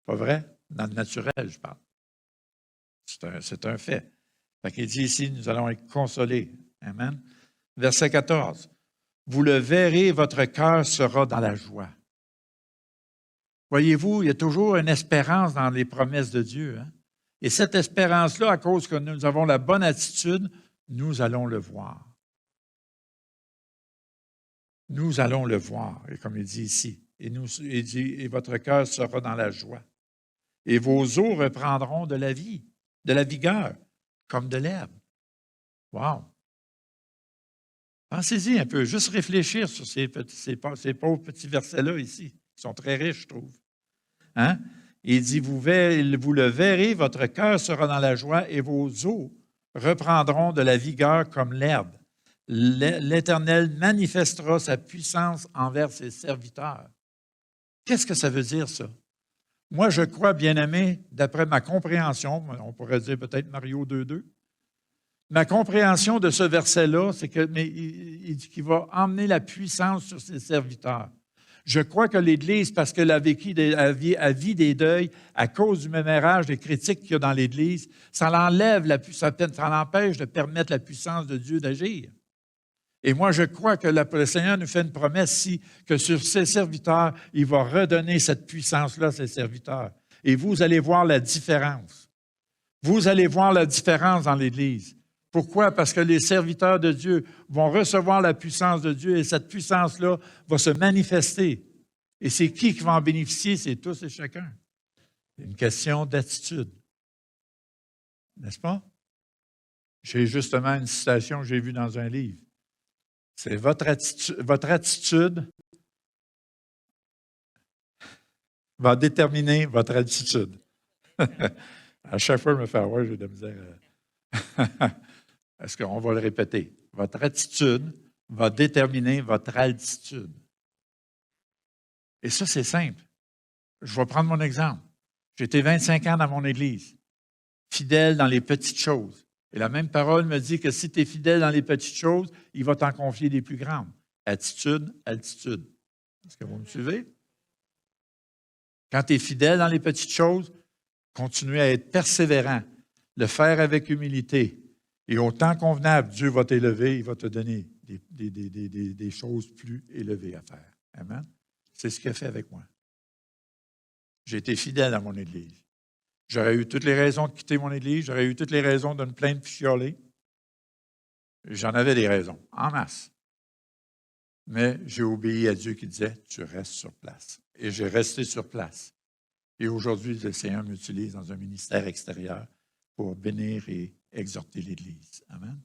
Pas vrai? Dans le naturel, je parle. C'est un fait. Il dit ici, nous allons être consolés. Amen. Verset 14. « Vous le verrez, votre cœur sera dans la joie. » Voyez-vous, il y a toujours une espérance dans les promesses de Dieu. Hein? Et cette espérance-là, à cause que nous avons la bonne attitude, nous allons le voir. Nous allons le voir, et comme il dit ici. Il dit, et votre cœur sera dans la joie. Et vos os reprendront de la vie, de la vigueur, comme de l'herbe. Wow! Pensez-y un peu, juste réfléchir sur ces pauvres petits versets-là ici, qui sont très riches, je trouve. Hein? Il dit, vous le verrez, votre cœur sera dans la joie et vos os reprendront de la vigueur comme l'herbe. L'Éternel manifestera sa puissance envers ses serviteurs. Qu'est-ce que ça veut dire, ça? Moi, je crois, bien-aimé, d'après ma compréhension, on pourrait dire peut-être Mario 2.2, ma compréhension de ce verset-là, c'est il dit qu'il va emmener la puissance sur ses serviteurs. Je crois que l'Église, parce qu'elle a vécu vit des deuils à cause du mémérage, des critiques qu'il y a dans l'Église, ça l'enlève, ça l'empêche de permettre la puissance de Dieu d'agir. Et moi, je crois que le Seigneur nous fait une promesse ici, que sur ses serviteurs, il va redonner cette puissance-là à ses serviteurs. Et vous allez voir la différence. Vous allez voir la différence dans l'Église. Pourquoi? Parce que les serviteurs de Dieu vont recevoir la puissance de Dieu et cette puissance-là va se manifester. Et c'est qui va en bénéficier? C'est tous et chacun. C'est une question d'attitude. N'est-ce pas? J'ai justement une citation que j'ai vue dans un livre. C'est votre attitude va déterminer votre altitude. À chaque fois, je me fais avoir, j'ai de la misère. Est-ce qu'on va le répéter? Votre attitude va déterminer votre altitude. Et ça, c'est simple. Je vais prendre mon exemple. J'ai été 25 ans dans mon Église, fidèle dans les petites choses. Et la même parole me dit que si tu es fidèle dans les petites choses, il va t'en confier des plus grandes. Attitude, altitude. Est-ce que vous me suivez? Quand tu es fidèle dans les petites choses, continue à être persévérant, le faire avec humilité. Et au temps convenable, Dieu va t'élever, il va te donner des choses plus élevées à faire. Amen? C'est ce qu'il a fait avec moi. J'ai été fidèle à mon Église. J'aurais eu toutes les raisons de quitter mon Église, j'aurais eu toutes les raisons de me plaindre et chialer. J'en avais des raisons, en masse. Mais j'ai obéi à Dieu qui disait, tu restes sur place. Et j'ai resté sur place. Et aujourd'hui, le Seigneur m'utilise dans un ministère extérieur pour bénir et exhorter l'Église. Amen.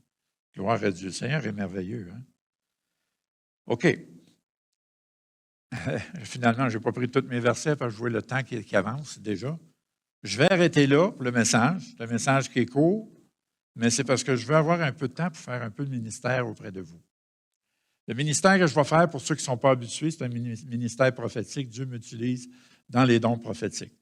Gloire à Dieu. Le Seigneur est merveilleux. Hein? OK. Finalement, je n'ai pas pris tous mes versets parce que je vois le temps qui avance déjà. Je vais arrêter là pour le message qui est court, mais c'est parce que je veux avoir un peu de temps pour faire un peu de ministère auprès de vous. Le ministère que je vais faire, pour ceux qui ne sont pas habitués, c'est un ministère prophétique. Dieu m'utilise dans les dons prophétiques.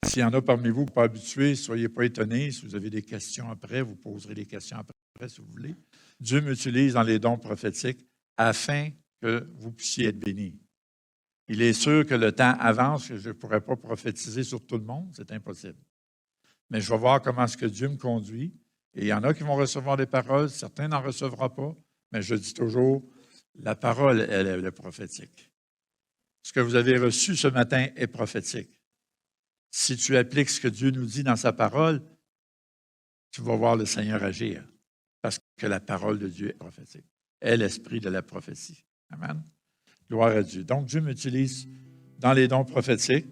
S'il y en a parmi vous qui ne sont pas habitués, ne soyez pas étonnés. Si vous avez des questions après, vous poserez des questions après si vous voulez. Dieu m'utilise dans les dons prophétiques afin que vous puissiez être bénis. Il est sûr que le temps avance, que je ne pourrais pas prophétiser sur tout le monde, c'est impossible. Mais je vais voir comment est-ce que Dieu me conduit. Et il y en a qui vont recevoir des paroles, certains n'en recevront pas, mais je dis toujours, la parole, elle est prophétique. Ce que vous avez reçu ce matin est prophétique. Si tu appliques ce que Dieu nous dit dans sa parole, tu vas voir le Seigneur agir, parce que la parole de Dieu est prophétique. Est l'esprit de la prophétie. Amen. Gloire à Dieu. Donc, Dieu m'utilise dans les dons prophétiques.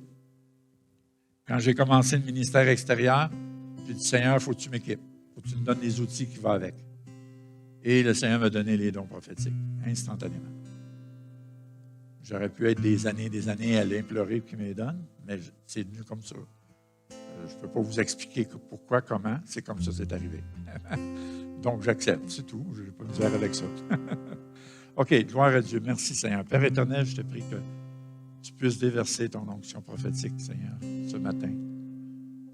Quand j'ai commencé le ministère extérieur, j'ai dit, Seigneur, il faut que tu m'équipes. Il faut que tu me donnes les outils qui vont avec. Et le Seigneur m'a donné les dons prophétiques, instantanément. J'aurais pu être des années à l'implorer qu'il me les donne, mais c'est venu comme ça. Je ne peux pas vous expliquer pourquoi, comment. C'est comme ça, c'est arrivé. Donc, j'accepte, c'est tout. Je n'ai pas misère avec ça. OK, gloire à Dieu. Merci, Seigneur. Père éternel, je te prie que tu puisses déverser ton onction prophétique, Seigneur, ce matin.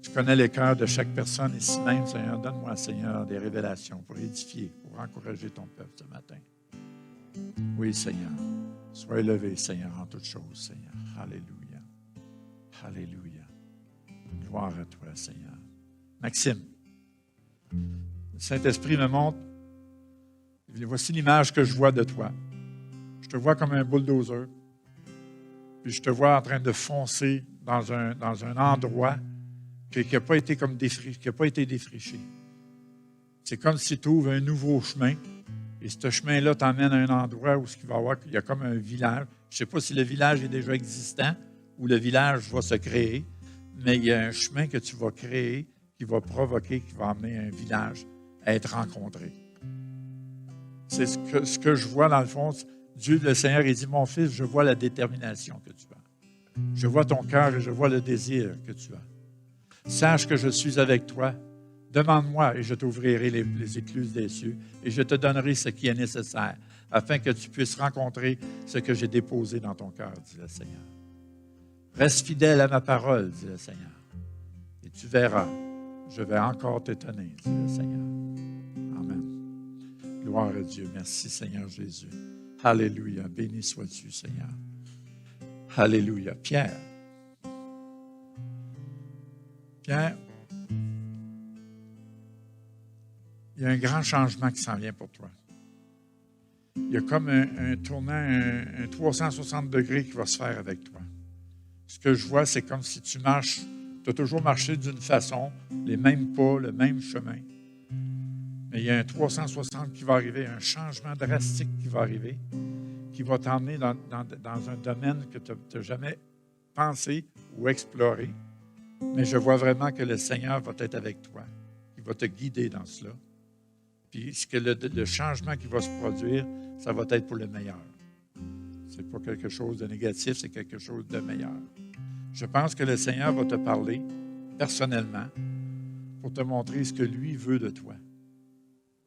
Tu connais les cœurs de chaque personne ici même, Seigneur. Donne-moi, Seigneur, des révélations pour édifier, pour encourager ton peuple ce matin. Oui, Seigneur. Sois élevé, Seigneur, en toutes choses, Seigneur. Alléluia. Alléluia. Gloire à toi, Seigneur. Maxime, le Saint-Esprit me montre, voici l'image que je vois de toi. Je te vois comme un bulldozer, puis je te vois en train de foncer dans un endroit qui n'a pas été défriché. C'est comme si tu ouvres un nouveau chemin, et ce chemin-là t'emmène à un endroit où il y a comme un village. Je ne sais pas si le village est déjà existant ou le village va se créer, mais il y a un chemin que tu vas créer qui va provoquer, qui va amener un village à être rencontré. C'est ce que je vois dans le fond. Dieu, le Seigneur, il dit, mon fils, je vois la détermination que tu as. Je vois ton cœur et je vois le désir que tu as. Sache que je suis avec toi. Demande-moi et je t'ouvrirai les écluses des cieux et je te donnerai ce qui est nécessaire afin que tu puisses rencontrer ce que j'ai déposé dans ton cœur, dit le Seigneur. Reste fidèle à ma parole, dit le Seigneur. Et tu verras, je vais encore t'étonner, dit le Seigneur. Amen. Gloire à Dieu. Merci, Seigneur Jésus. Alléluia. Béni sois-tu, Seigneur. Alléluia. Pierre. Pierre, il y a un grand changement qui s'en vient pour toi. Il y a comme un tournant, un 360 degrés qui va se faire avec toi. Ce que je vois, c'est comme si tu marches, tu as toujours marché d'une façon, les mêmes pas, le même chemin. Mais il y a un 360 qui va arriver, un changement drastique qui va arriver, qui va t'emmener dans un domaine que tu n'as jamais pensé ou exploré. Mais je vois vraiment que le Seigneur va être avec toi. Il va te guider dans cela. Puis que le changement qui va se produire, ça va être pour le meilleur. Ce n'est pas quelque chose de négatif, c'est quelque chose de meilleur. Je pense que le Seigneur va te parler personnellement pour te montrer ce que lui veut de toi.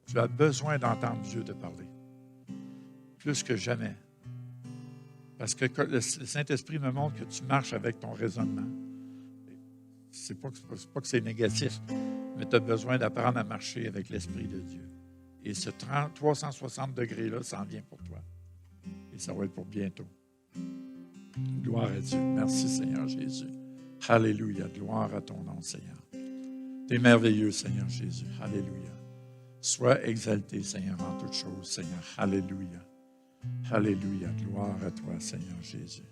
Tu as besoin d'entendre Dieu te parler. Plus que jamais. Parce que le Saint-Esprit me montre que tu marches avec ton raisonnement. C'est pas que c'est négatif, mais tu as besoin d'apprendre à marcher avec l'Esprit de Dieu. Et ce 360 degrés-là s'en vient pour toi. Et ça va être pour bientôt. Gloire à Dieu. Merci, Seigneur Jésus. Alléluia. Gloire à ton nom, Seigneur. Tu es merveilleux, Seigneur Jésus. Alléluia. Sois exalté, Seigneur, en toutes choses, Seigneur. Alléluia. Alléluia. Gloire à toi, Seigneur Jésus.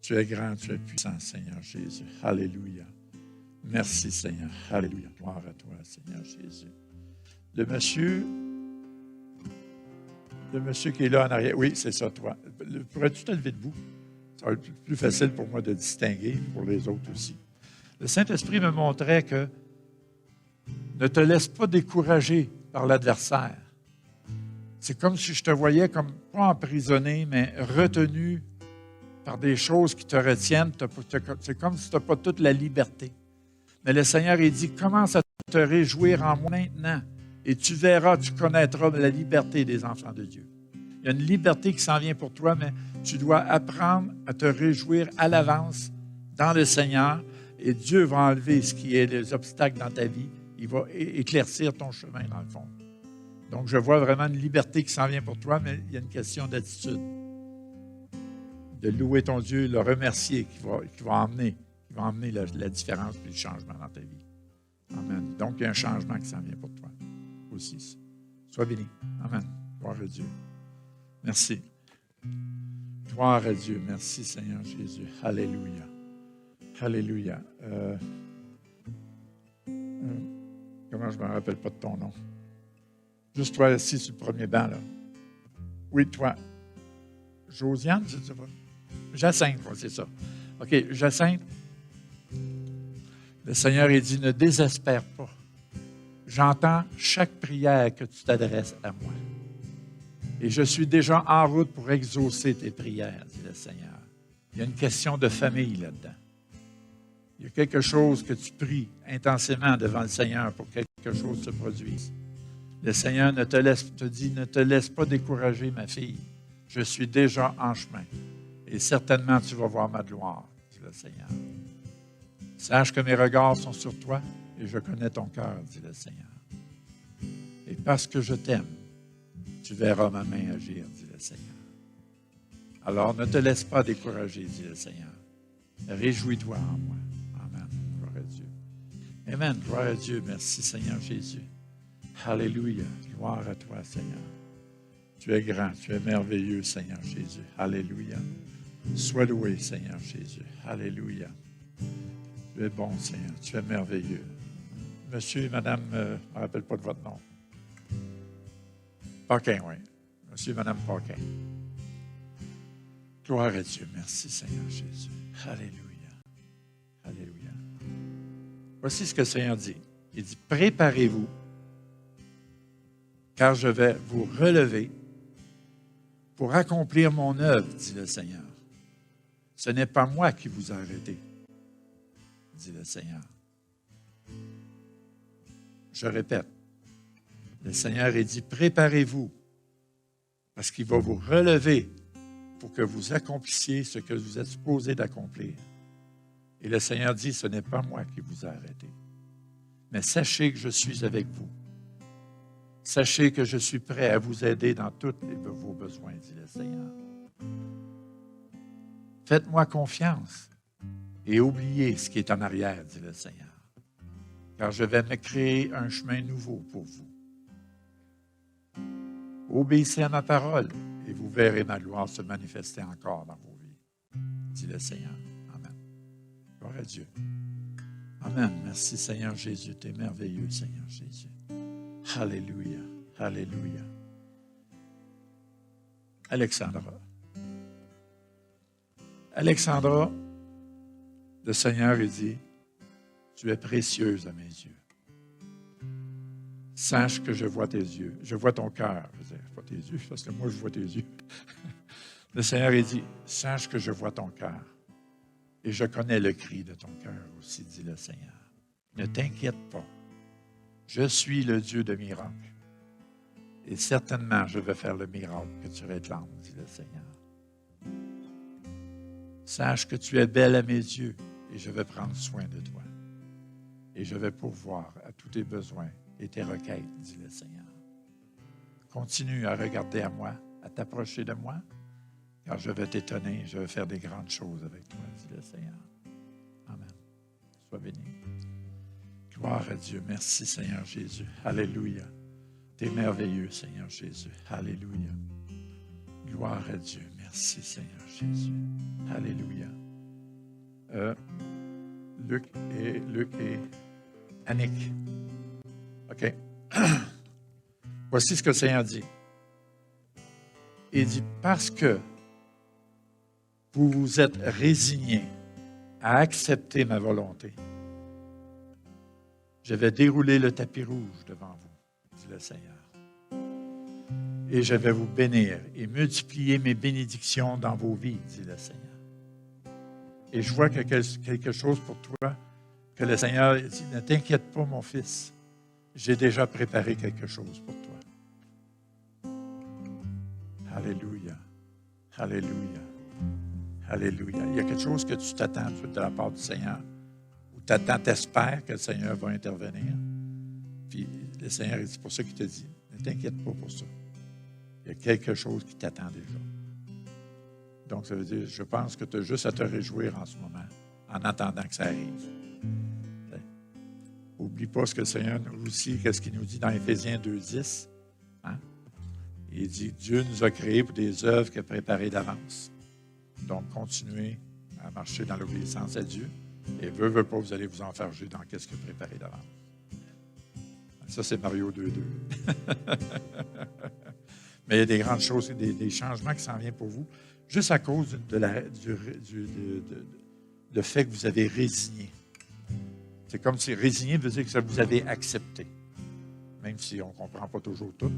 Tu es grand, tu es puissant, Seigneur Jésus. Alléluia. Merci, Seigneur. Alléluia. Gloire à toi, Seigneur Jésus. Le monsieur qui est là en arrière. Oui, c'est ça, toi. Pourrais-tu te lever debout? Ça va être plus facile pour moi de distinguer, pour les autres aussi. Le Saint-Esprit me montrait que ne te laisse pas décourager par l'adversaire. C'est comme si je te voyais comme pas emprisonné, mais retenu par des choses qui te retiennent. C'est comme si tu n'as pas toute la liberté. Mais le Seigneur, il dit, commence à te réjouir en moi maintenant. Et tu verras, tu connaîtras la liberté des enfants de Dieu. Il y a une liberté qui s'en vient pour toi, mais tu dois apprendre à te réjouir à l'avance dans le Seigneur. Et Dieu va enlever ce qui est les obstacles dans ta vie. Il va éclaircir ton chemin, dans le fond. Donc, je vois vraiment une liberté qui s'en vient pour toi, mais il y a une question d'attitude. De louer ton Dieu, le remercier qui va emmener la différence et le changement dans ta vie. Amen. Donc, il y a un changement qui s'en vient pour toi aussi. Sois béni. Amen. Gloire à Dieu. Merci. Gloire à Dieu. Merci, Seigneur Jésus. Alléluia. Alléluia. Comment je ne me rappelle pas de ton nom? Juste toi assis sur le premier banc, là. Oui, toi. Josiane, c'est ça? Jacinthe, c'est ça. OK, Jacinthe. Le Seigneur, il dit, ne désespère pas. J'entends chaque prière que tu t'adresses à moi. Et je suis déjà en route pour exaucer tes prières, dit le Seigneur. Il y a une question de famille là-dedans. Il y a quelque chose que tu pries intensément devant le Seigneur pour que quelque chose se produise. Le Seigneur te dit, ne te laisse pas décourager, ma fille. Je suis déjà en chemin. Et certainement, tu vas voir ma gloire, dit le Seigneur. Sache que mes regards sont sur toi et je connais ton cœur, dit le Seigneur. Et parce que je t'aime, tu verras ma main agir, dit le Seigneur. Alors, ne te laisse pas décourager, dit le Seigneur. Réjouis-toi en moi. Amen. Gloire à Dieu. Amen. Gloire à Dieu. Merci, Seigneur Jésus. Alléluia. Gloire à toi, Seigneur. Tu es grand, tu es merveilleux, Seigneur Jésus. Alléluia. Sois loué, Seigneur Jésus. Alléluia. Tu es bon, Seigneur. Tu es merveilleux. Monsieur et madame, je ne me rappelle pas de votre nom. Paquin, oui. Monsieur et madame Paquin. Gloire à Dieu. Merci, Seigneur Jésus. Alléluia. Alléluia. Voici ce que le Seigneur dit. Il dit, préparez-vous, car je vais vous relever pour accomplir mon œuvre, dit le Seigneur. Ce n'est pas moi qui vous ai arrêté, dit le Seigneur. Je répète, le Seigneur a dit, préparez-vous, parce qu'il va vous relever pour que vous accomplissiez ce que vous êtes supposé d'accomplir. Et le Seigneur dit, ce n'est pas moi qui vous ai arrêté, mais sachez que je suis avec vous. Sachez que je suis prêt à vous aider dans tous vos besoins, dit le Seigneur. Faites-moi confiance et oubliez ce qui est en arrière, dit le Seigneur, car je vais me créer un chemin nouveau pour vous. Obéissez à ma parole et vous verrez ma gloire se manifester encore dans vos vies, dit le Seigneur. Amen. Gloire à Dieu. Amen. Merci Seigneur Jésus. Tu es merveilleux, Seigneur Jésus. Alléluia. Alléluia. Alexandra. Alexandra, le Seigneur dit, tu es précieuse à mes yeux. Sache que je vois tes yeux. Je vois ton cœur. Je veux dire, pas tes yeux, parce que moi, je vois tes yeux. Le Seigneur dit, sache que je vois ton cœur. Et je connais le cri de ton cœur aussi, dit le Seigneur. Ne t'inquiète pas. Je suis le Dieu de miracles. Et certainement, je vais faire le miracle que tu réclames, dit le Seigneur. Sache que tu es belle à mes yeux et je vais prendre soin de toi. Et je vais pourvoir à tous tes besoins et tes requêtes, dit le Seigneur. Continue à regarder à moi, à t'approcher de moi, car je vais t'étonner, je vais faire des grandes choses avec toi, dit le Seigneur. Amen. Sois béni. Gloire à Dieu. Merci, Seigneur Jésus. Alléluia. Tu es merveilleux, Seigneur Jésus. Alléluia. Gloire à Dieu. Merci, Seigneur Jésus. Alléluia. Luc et Annick. OK. Voici ce que le Seigneur dit. Il dit, parce que vous vous êtes résignés à accepter ma volonté, je vais dérouler le tapis rouge devant vous, dit le Seigneur. Et je vais vous bénir et multiplier mes bénédictions dans vos vies, dit le Seigneur. Et je vois quelque chose pour toi, que le Seigneur dit, ne t'inquiète pas, mon fils, j'ai déjà préparé quelque chose pour toi. Alléluia, alléluia, alléluia. Il y a quelque chose que tu t'attends de la part du Seigneur, ou t'espères que le Seigneur va intervenir. Puis le Seigneur, c'est pour ça qu'il te dit, ne t'inquiète pas pour ça. Il y a quelque chose qui t'attend déjà. Donc, ça veut dire, je pense que tu as juste à te réjouir en ce moment, en attendant que ça arrive. N'oublie pas ce que le Seigneur nous dit, qu'est-ce qu'il nous dit dans Éphésiens 2,10. Hein? Il dit, Dieu nous a créés pour des œuvres qu'il a préparées d'avance. Donc, continuez à marcher dans l'obéissance à Dieu. Et veut pas, vous allez vous enfarger dans qu'est-ce qu'il a préparé d'avance. Ça, c'est Mario 2,2. Mais il y a des grandes choses, des changements qui s'en viennent pour vous, juste à cause du fait que vous avez résigné. C'est comme si résigner veut dire que ça vous avez accepté. Même si on ne comprend pas toujours tout.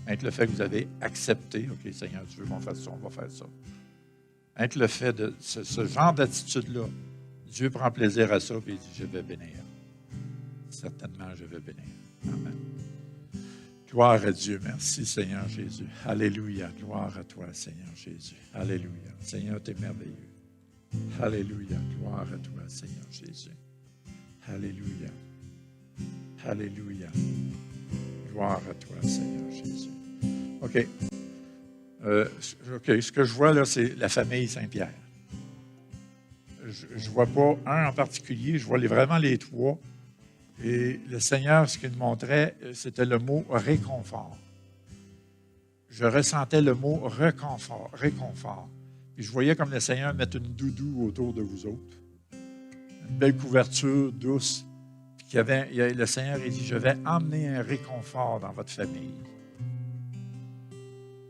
Mais le fait que vous avez accepté, OK, Seigneur, tu veux qu'on fasse ça, on va faire ça. Être le fait de ce genre d'attitude-là, Dieu prend plaisir à ça, puis il dit, je vais bénir. Certainement, je vais bénir. Amen. Gloire à Dieu. Merci, Seigneur Jésus. Alléluia. Gloire à toi, Seigneur Jésus. Alléluia. Seigneur, tu es merveilleux. Alléluia. Gloire à toi, Seigneur Jésus. Alléluia. Alléluia. Gloire à toi, Seigneur Jésus. OK. OK. Ce que je vois là, c'est la famille Saint-Pierre. Je ne vois pas un en particulier, je vois vraiment les trois. Et le Seigneur, ce qu'il me montrait, c'était le mot réconfort. Je ressentais le mot réconfort. Puis je voyais comme le Seigneur mettre une doudou autour de vous autres. Une belle couverture douce. Puis le Seigneur a dit, je vais emmener un réconfort dans votre famille.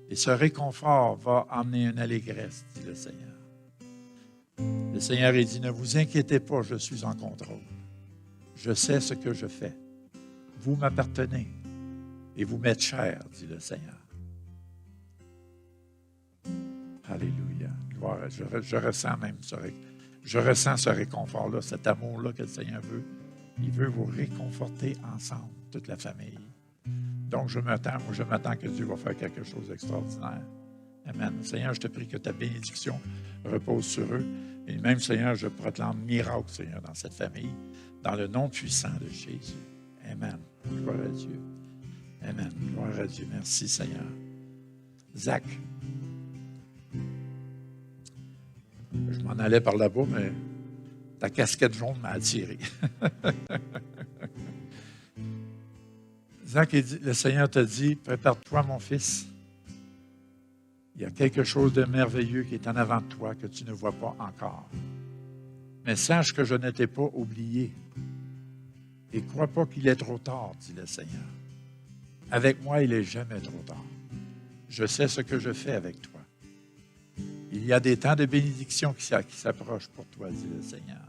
Et ce réconfort va emmener une allégresse, dit le Seigneur. Le Seigneur a dit, ne vous inquiétez pas, je suis en contrôle. Je sais ce que je fais. Vous m'appartenez et vous m'êtes cher, dit le Seigneur. Alléluia. Gloire à Dieu. Je ressens même je ressens ce réconfort-là, cet amour-là que le Seigneur veut. Il veut vous réconforter ensemble, toute la famille. Donc, je m'attends que Dieu va faire quelque chose d'extraordinaire. Amen. Seigneur, je te prie que ta bénédiction repose sur eux. Et même, Seigneur, je proclame miracle, Seigneur, dans cette famille, dans le nom puissant de Jésus. Amen. Gloire à Dieu. Amen. Gloire à Dieu. Merci, Seigneur. Zach. Je m'en allais par là-bas, mais ta casquette jaune m'a attiré. Zach, le Seigneur t'a dit, prépare-toi, mon fils. Il y a quelque chose de merveilleux qui est en avant de toi que tu ne vois pas encore. Mais sache que je ne t'ai pas oublié. Et crois pas qu'il est trop tard, dit le Seigneur. Avec moi, il n'est jamais trop tard. Je sais ce que je fais avec toi. Il y a des temps de bénédiction qui s'approchent pour toi, dit le Seigneur.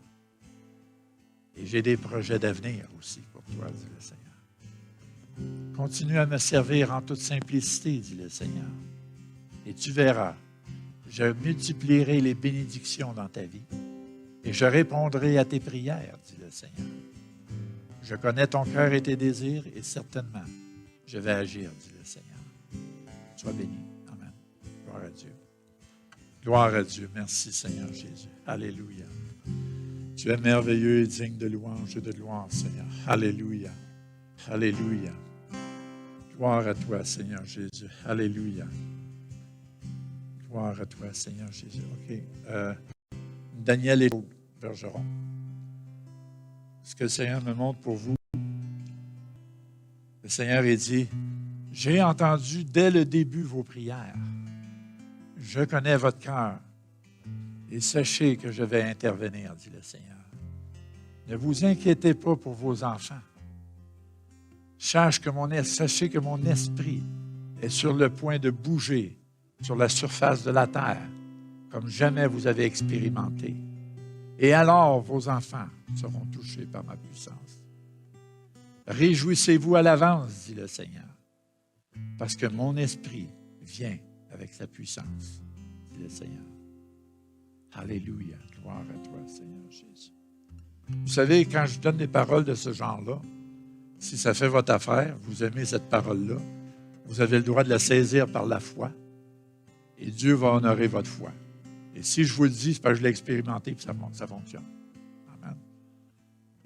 Et j'ai des projets d'avenir aussi pour toi, dit le Seigneur. Continue à me servir en toute simplicité, dit le Seigneur. Et tu verras, je multiplierai les bénédictions dans ta vie et je répondrai à tes prières, dit le Seigneur. Je connais ton cœur et tes désirs et certainement, je vais agir, dit le Seigneur. Sois béni. Amen. Gloire à Dieu. Gloire à Dieu. Merci, Seigneur Jésus. Alléluia. Tu es merveilleux et digne de louange et de gloire, Seigneur. Alléluia. Alléluia. Gloire à toi, Seigneur Jésus. Alléluia. Gloire à toi, Seigneur Jésus. OK. Daniel et Bergeron. Ce que le Seigneur me montre pour vous, le Seigneur a dit, j'ai entendu dès le début vos prières. Je connais votre cœur et sachez que je vais intervenir, dit le Seigneur. Ne vous inquiétez pas pour vos enfants. Sachez que mon esprit est sur le point de bouger sur la surface de la terre, comme jamais vous avez expérimenté. Et alors vos enfants seront touchés par ma puissance. Réjouissez-vous à l'avance, dit le Seigneur, parce que mon esprit vient avec sa puissance, dit le Seigneur. Alléluia, gloire à toi, Seigneur Jésus. Vous savez, quand je donne des paroles de ce genre-là, si ça fait votre affaire, vous aimez cette parole-là, vous avez le droit de la saisir par la foi et Dieu va honorer votre foi. Et si je vous le dis, c'est parce que je l'ai expérimenté et ça fonctionne. Amen.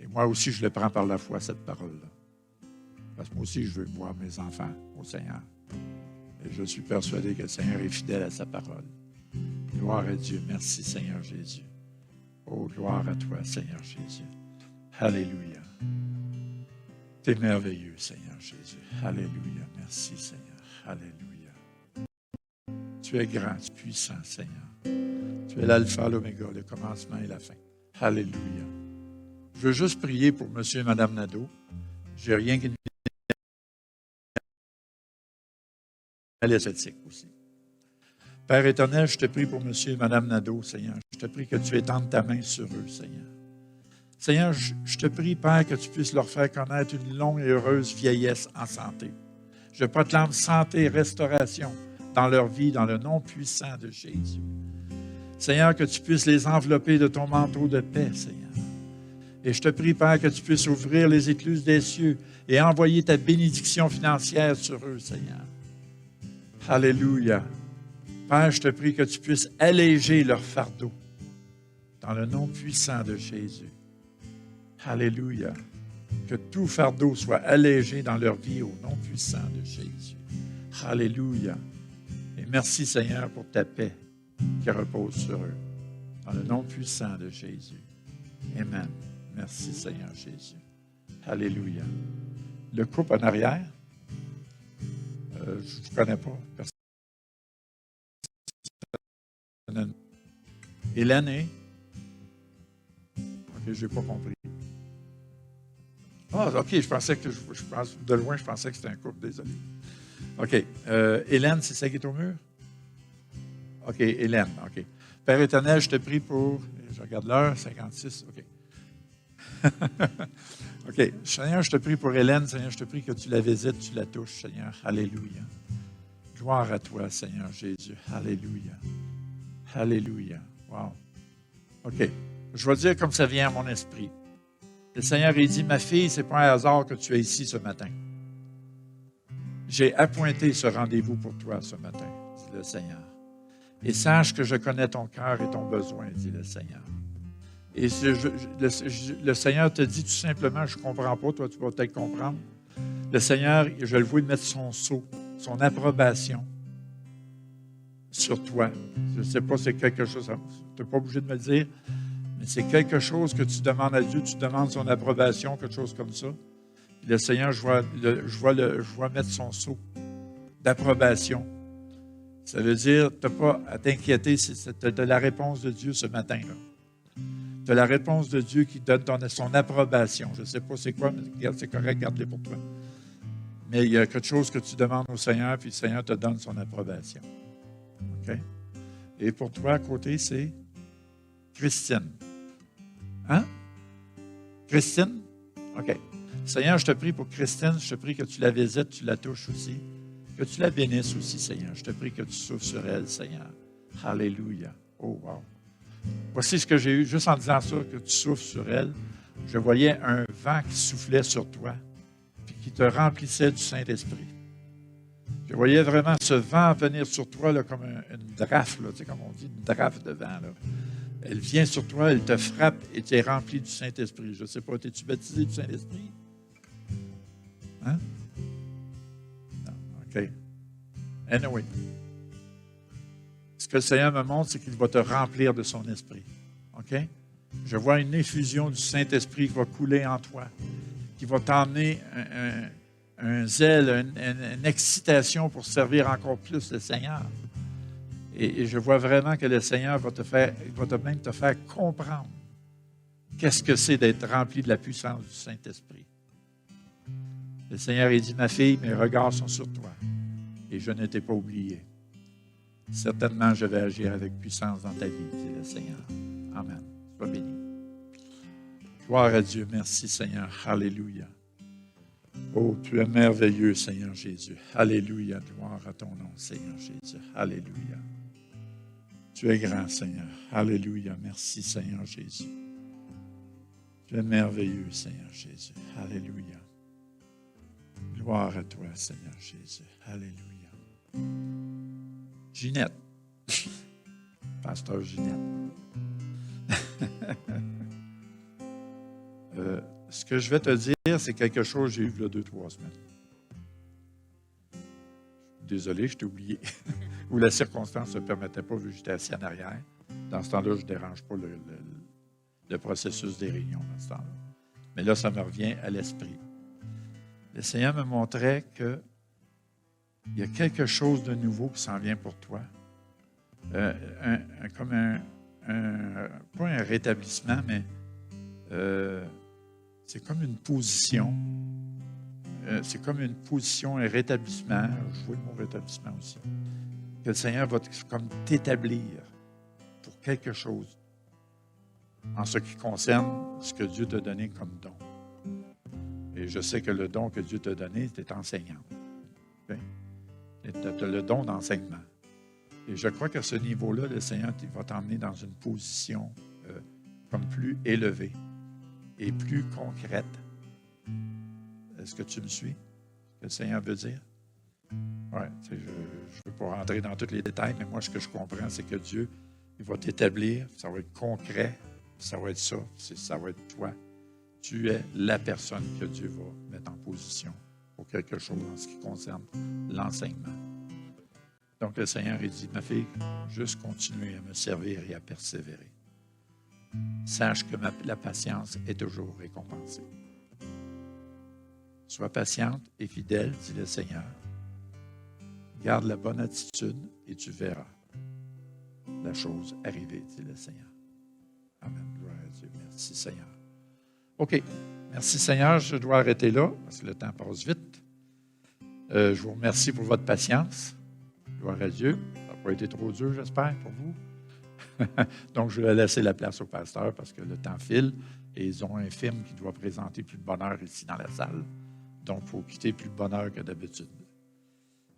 Et moi aussi, je le prends par la foi, cette parole-là. Parce que moi aussi, je veux voir mes enfants au Seigneur. Et je suis persuadé que le Seigneur est fidèle à sa parole. Gloire à Dieu. Merci, Seigneur Jésus. Oh, gloire à toi, Seigneur Jésus. Alléluia. Tu es merveilleux, Seigneur Jésus. Alléluia. Merci, Seigneur. Alléluia. Tu es grand, tu es puissant, Seigneur. Tu es l'alpha, l'oméga, le commencement et la fin. Alléluia. Je veux juste prier pour M. et Mme Nadeau. Je n'ai rien qui elle est éthique aussi. Père éternel, je te prie pour M. et Mme Nadeau, Seigneur. Je te prie que tu étendes ta main sur eux, Seigneur. Seigneur, je te prie, Père, que tu puisses leur faire connaître une longue et heureuse vieillesse en santé. Je proclame santé et restauration dans leur vie, dans le nom puissant de Jésus. Seigneur, que tu puisses les envelopper de ton manteau de paix, Seigneur. Et je te prie, Père, que tu puisses ouvrir les écluses des cieux et envoyer ta bénédiction financière sur eux, Seigneur. Alléluia. Père, je te prie que tu puisses alléger leur fardeau dans le nom puissant de Jésus. Alléluia. Que tout fardeau soit allégé dans leur vie au nom puissant de Jésus. Alléluia. Et merci, Seigneur, pour ta paix qui repose sur eux. Dans le nom puissant de Jésus. Amen. Merci, Seigneur Jésus. Alléluia. Le couple en arrière, je ne connais pas. Personne. Hélène et... OK, je n'ai pas compris. Ah, OK, je pensais que... de loin, je pensais que c'était un couple, désolé. OK. Hélène, c'est ça qui est au mur? OK, Hélène, OK. Père éternel, je te prie pour... Je regarde l'heure, 56, OK. OK. Seigneur, je te prie pour Hélène. Seigneur, je te prie que tu la visites, tu la touches, Seigneur. Alléluia. Gloire à toi, Seigneur Jésus. Alléluia. Alléluia. Wow. OK. Je vais dire comme ça vient à mon esprit. Le Seigneur, il dit, ma fille, ce n'est pas un hasard que tu es ici ce matin. J'ai appointé ce rendez-vous pour toi ce matin, dit le Seigneur. Et sache que je connais ton cœur et ton besoin, dit le Seigneur. Et le Seigneur te dit tout simplement, je ne comprends pas, toi tu vas peut-être comprendre. Le Seigneur, je le vois mettre son sceau, son approbation sur toi. Je ne sais pas, c'est quelque chose, tu n'es pas obligé de me le dire, mais c'est quelque chose que tu demandes à Dieu, tu demandes son approbation, quelque chose comme ça. Puis le Seigneur, je vois mettre son sceau d'approbation. Ça veut dire, tu n'as pas à t'inquiéter, tu as la réponse de Dieu ce matin. Tu as la réponse de Dieu qui donne son approbation. Je ne sais pas c'est quoi, mais regarde, c'est correct, garde-les pour toi. Mais il y a quelque chose que tu demandes au Seigneur, puis le Seigneur te donne son approbation. OK? Et pour toi, à côté, c'est Christine. Hein? Christine? OK. Seigneur, je te prie pour Christine, je te prie que tu la visites, tu la touches aussi, que tu la bénisses aussi, Seigneur. Je te prie que tu souffles sur elle, Seigneur. Alléluia. Oh, wow. Voici ce que j'ai eu, juste en disant ça, que tu souffles sur elle. Je voyais un vent qui soufflait sur toi, puis qui te remplissait du Saint-Esprit. Je voyais vraiment ce vent venir sur toi là, comme une drafe, là, tu sais, comme on dit, une drafe de vent. Là. Elle vient sur toi, elle te frappe et tu es rempli du Saint-Esprit. Je ne sais pas, es-tu baptisé du Saint-Esprit? Hein? Non, OK. Anyway. Ce que le Seigneur me montre, c'est qu'il va te remplir de son esprit. OK? Je vois une effusion du Saint-Esprit qui va couler en toi, qui va t'emmener un zèle, une excitation pour servir encore plus le Seigneur. Et je vois vraiment que le Seigneur va même te faire comprendre qu'est-ce que c'est d'être rempli de la puissance du Saint-Esprit. Le Seigneur, il dit, ma fille, mes regards sont sur toi et je ne t'ai pas oublié. Certainement, je vais agir avec puissance dans ta vie, dit le Seigneur. Amen. Sois béni. Gloire à Dieu. Merci, Seigneur. Alléluia. Oh, tu es merveilleux, Seigneur Jésus. Alléluia. Gloire à ton nom, Seigneur Jésus. Alléluia. Tu es grand, Seigneur. Alléluia. Merci, Seigneur Jésus. Tu es merveilleux, Seigneur Jésus. Alléluia. Gloire à toi, Seigneur Jésus. Alléluia. Ginette. Pasteur Ginette. Ce que je vais te dire, c'est quelque chose que j'ai eu il y a 2-3 semaines. Désolé, je t'ai oublié. Ou la circonstance ne me permettait pas, vu que j'étais assis en arrière. Dans ce temps-là, je ne dérange pas le processus des réunions dans ce temps-là. Mais là, ça me revient à l'esprit. Le Seigneur me montrait qu'il y a quelque chose de nouveau qui s'en vient pour toi. Comme pas un rétablissement, mais c'est comme une position. C'est comme une position, un rétablissement. Je vois le mot rétablissement aussi. Que le Seigneur va comme t'établir pour quelque chose en ce qui concerne ce que Dieu t'a donné comme don. Et je sais que le don que Dieu t'a donné, c'est enseignant. Okay? Tu as le don d'enseignement. Et je crois qu'à ce niveau-là, le Seigneur va t'emmener dans une position comme plus élevée et plus concrète. Est-ce que tu me suis? Ce que le Seigneur veut dire? Oui, je ne veux pas rentrer dans tous les détails, mais moi, ce que je comprends, c'est que Dieu, il va t'établir, ça va être concret, ça va être ça, ça va être toi. Tu es la personne que Dieu va mettre en position pour quelque chose en ce qui concerne l'enseignement. Donc, le Seigneur, il dit, ma fille, juste continuer à me servir et à persévérer. Sache que la patience est toujours récompensée. Sois patiente et fidèle, dit le Seigneur. Garde la bonne attitude et tu verras la chose arriver, dit le Seigneur. Amen. Gloire à Dieu. Merci, Seigneur. OK. Merci, Seigneur. Je dois arrêter là parce que le temps passe vite. Je vous remercie pour votre patience. Gloire à Dieu. Ça n'a pas été trop dur, j'espère, pour vous. Donc, je vais laisser la place au pasteur parce que le temps file et ils ont un film qui doit présenter plus de bonheur ici dans la salle. Donc, il faut quitter plus de bonheur que d'habitude.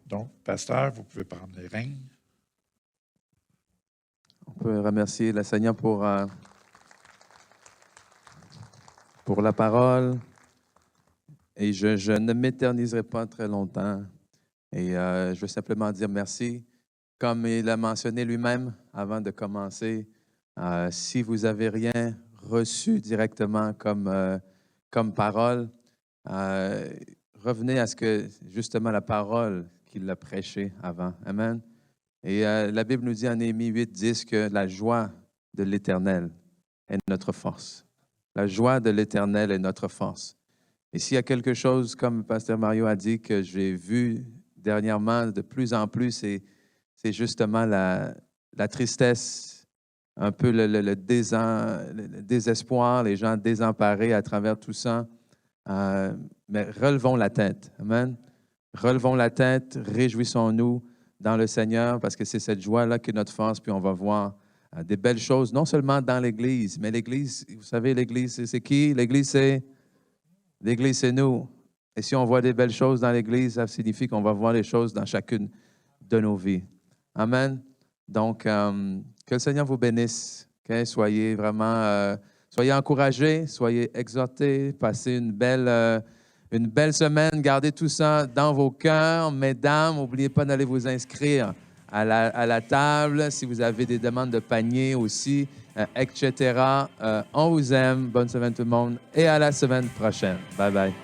Donc, pasteur, vous pouvez prendre les règnes. On peut remercier le Seigneur pour la parole. Et je ne m'éterniserai pas très longtemps. Et je veux simplement dire merci. Comme il a mentionné lui-même avant de commencer, si vous n'avez rien reçu directement comme parole, revenez à ce que, justement, la parole qu'il a prêchée avant. Amen. Et la Bible nous dit en Néhémie 8, 10 que la joie de l'Éternel est notre force. La joie de l'Éternel est notre force. Et s'il y a quelque chose, comme Pasteur Mario a dit, que j'ai vu dernièrement de plus en plus, c'est justement la tristesse, un peu le désespoir, les gens désemparés à travers tout ça. Mais relevons la tête. Amen. Relevons la tête, réjouissons-nous dans le Seigneur, parce que c'est cette joie-là qui est notre force, puis on va voir des belles choses, non seulement dans l'Église, mais l'Église, vous savez, l'Église, c'est qui? L'Église, c'est nous. Et si on voit des belles choses dans l'Église, ça signifie qu'on va voir les choses dans chacune de nos vies. Amen. Donc, que le Seigneur vous bénisse. Okay? Soyez vraiment, soyez encouragés, soyez exhortés, passez une belle semaine. Gardez tout ça dans vos cœurs. Mesdames, n'oubliez pas d'aller vous inscrire à la table. Si vous avez des demandes de panier aussi, etc. On vous aime. Bonne semaine tout le monde et à la semaine prochaine. Bye bye.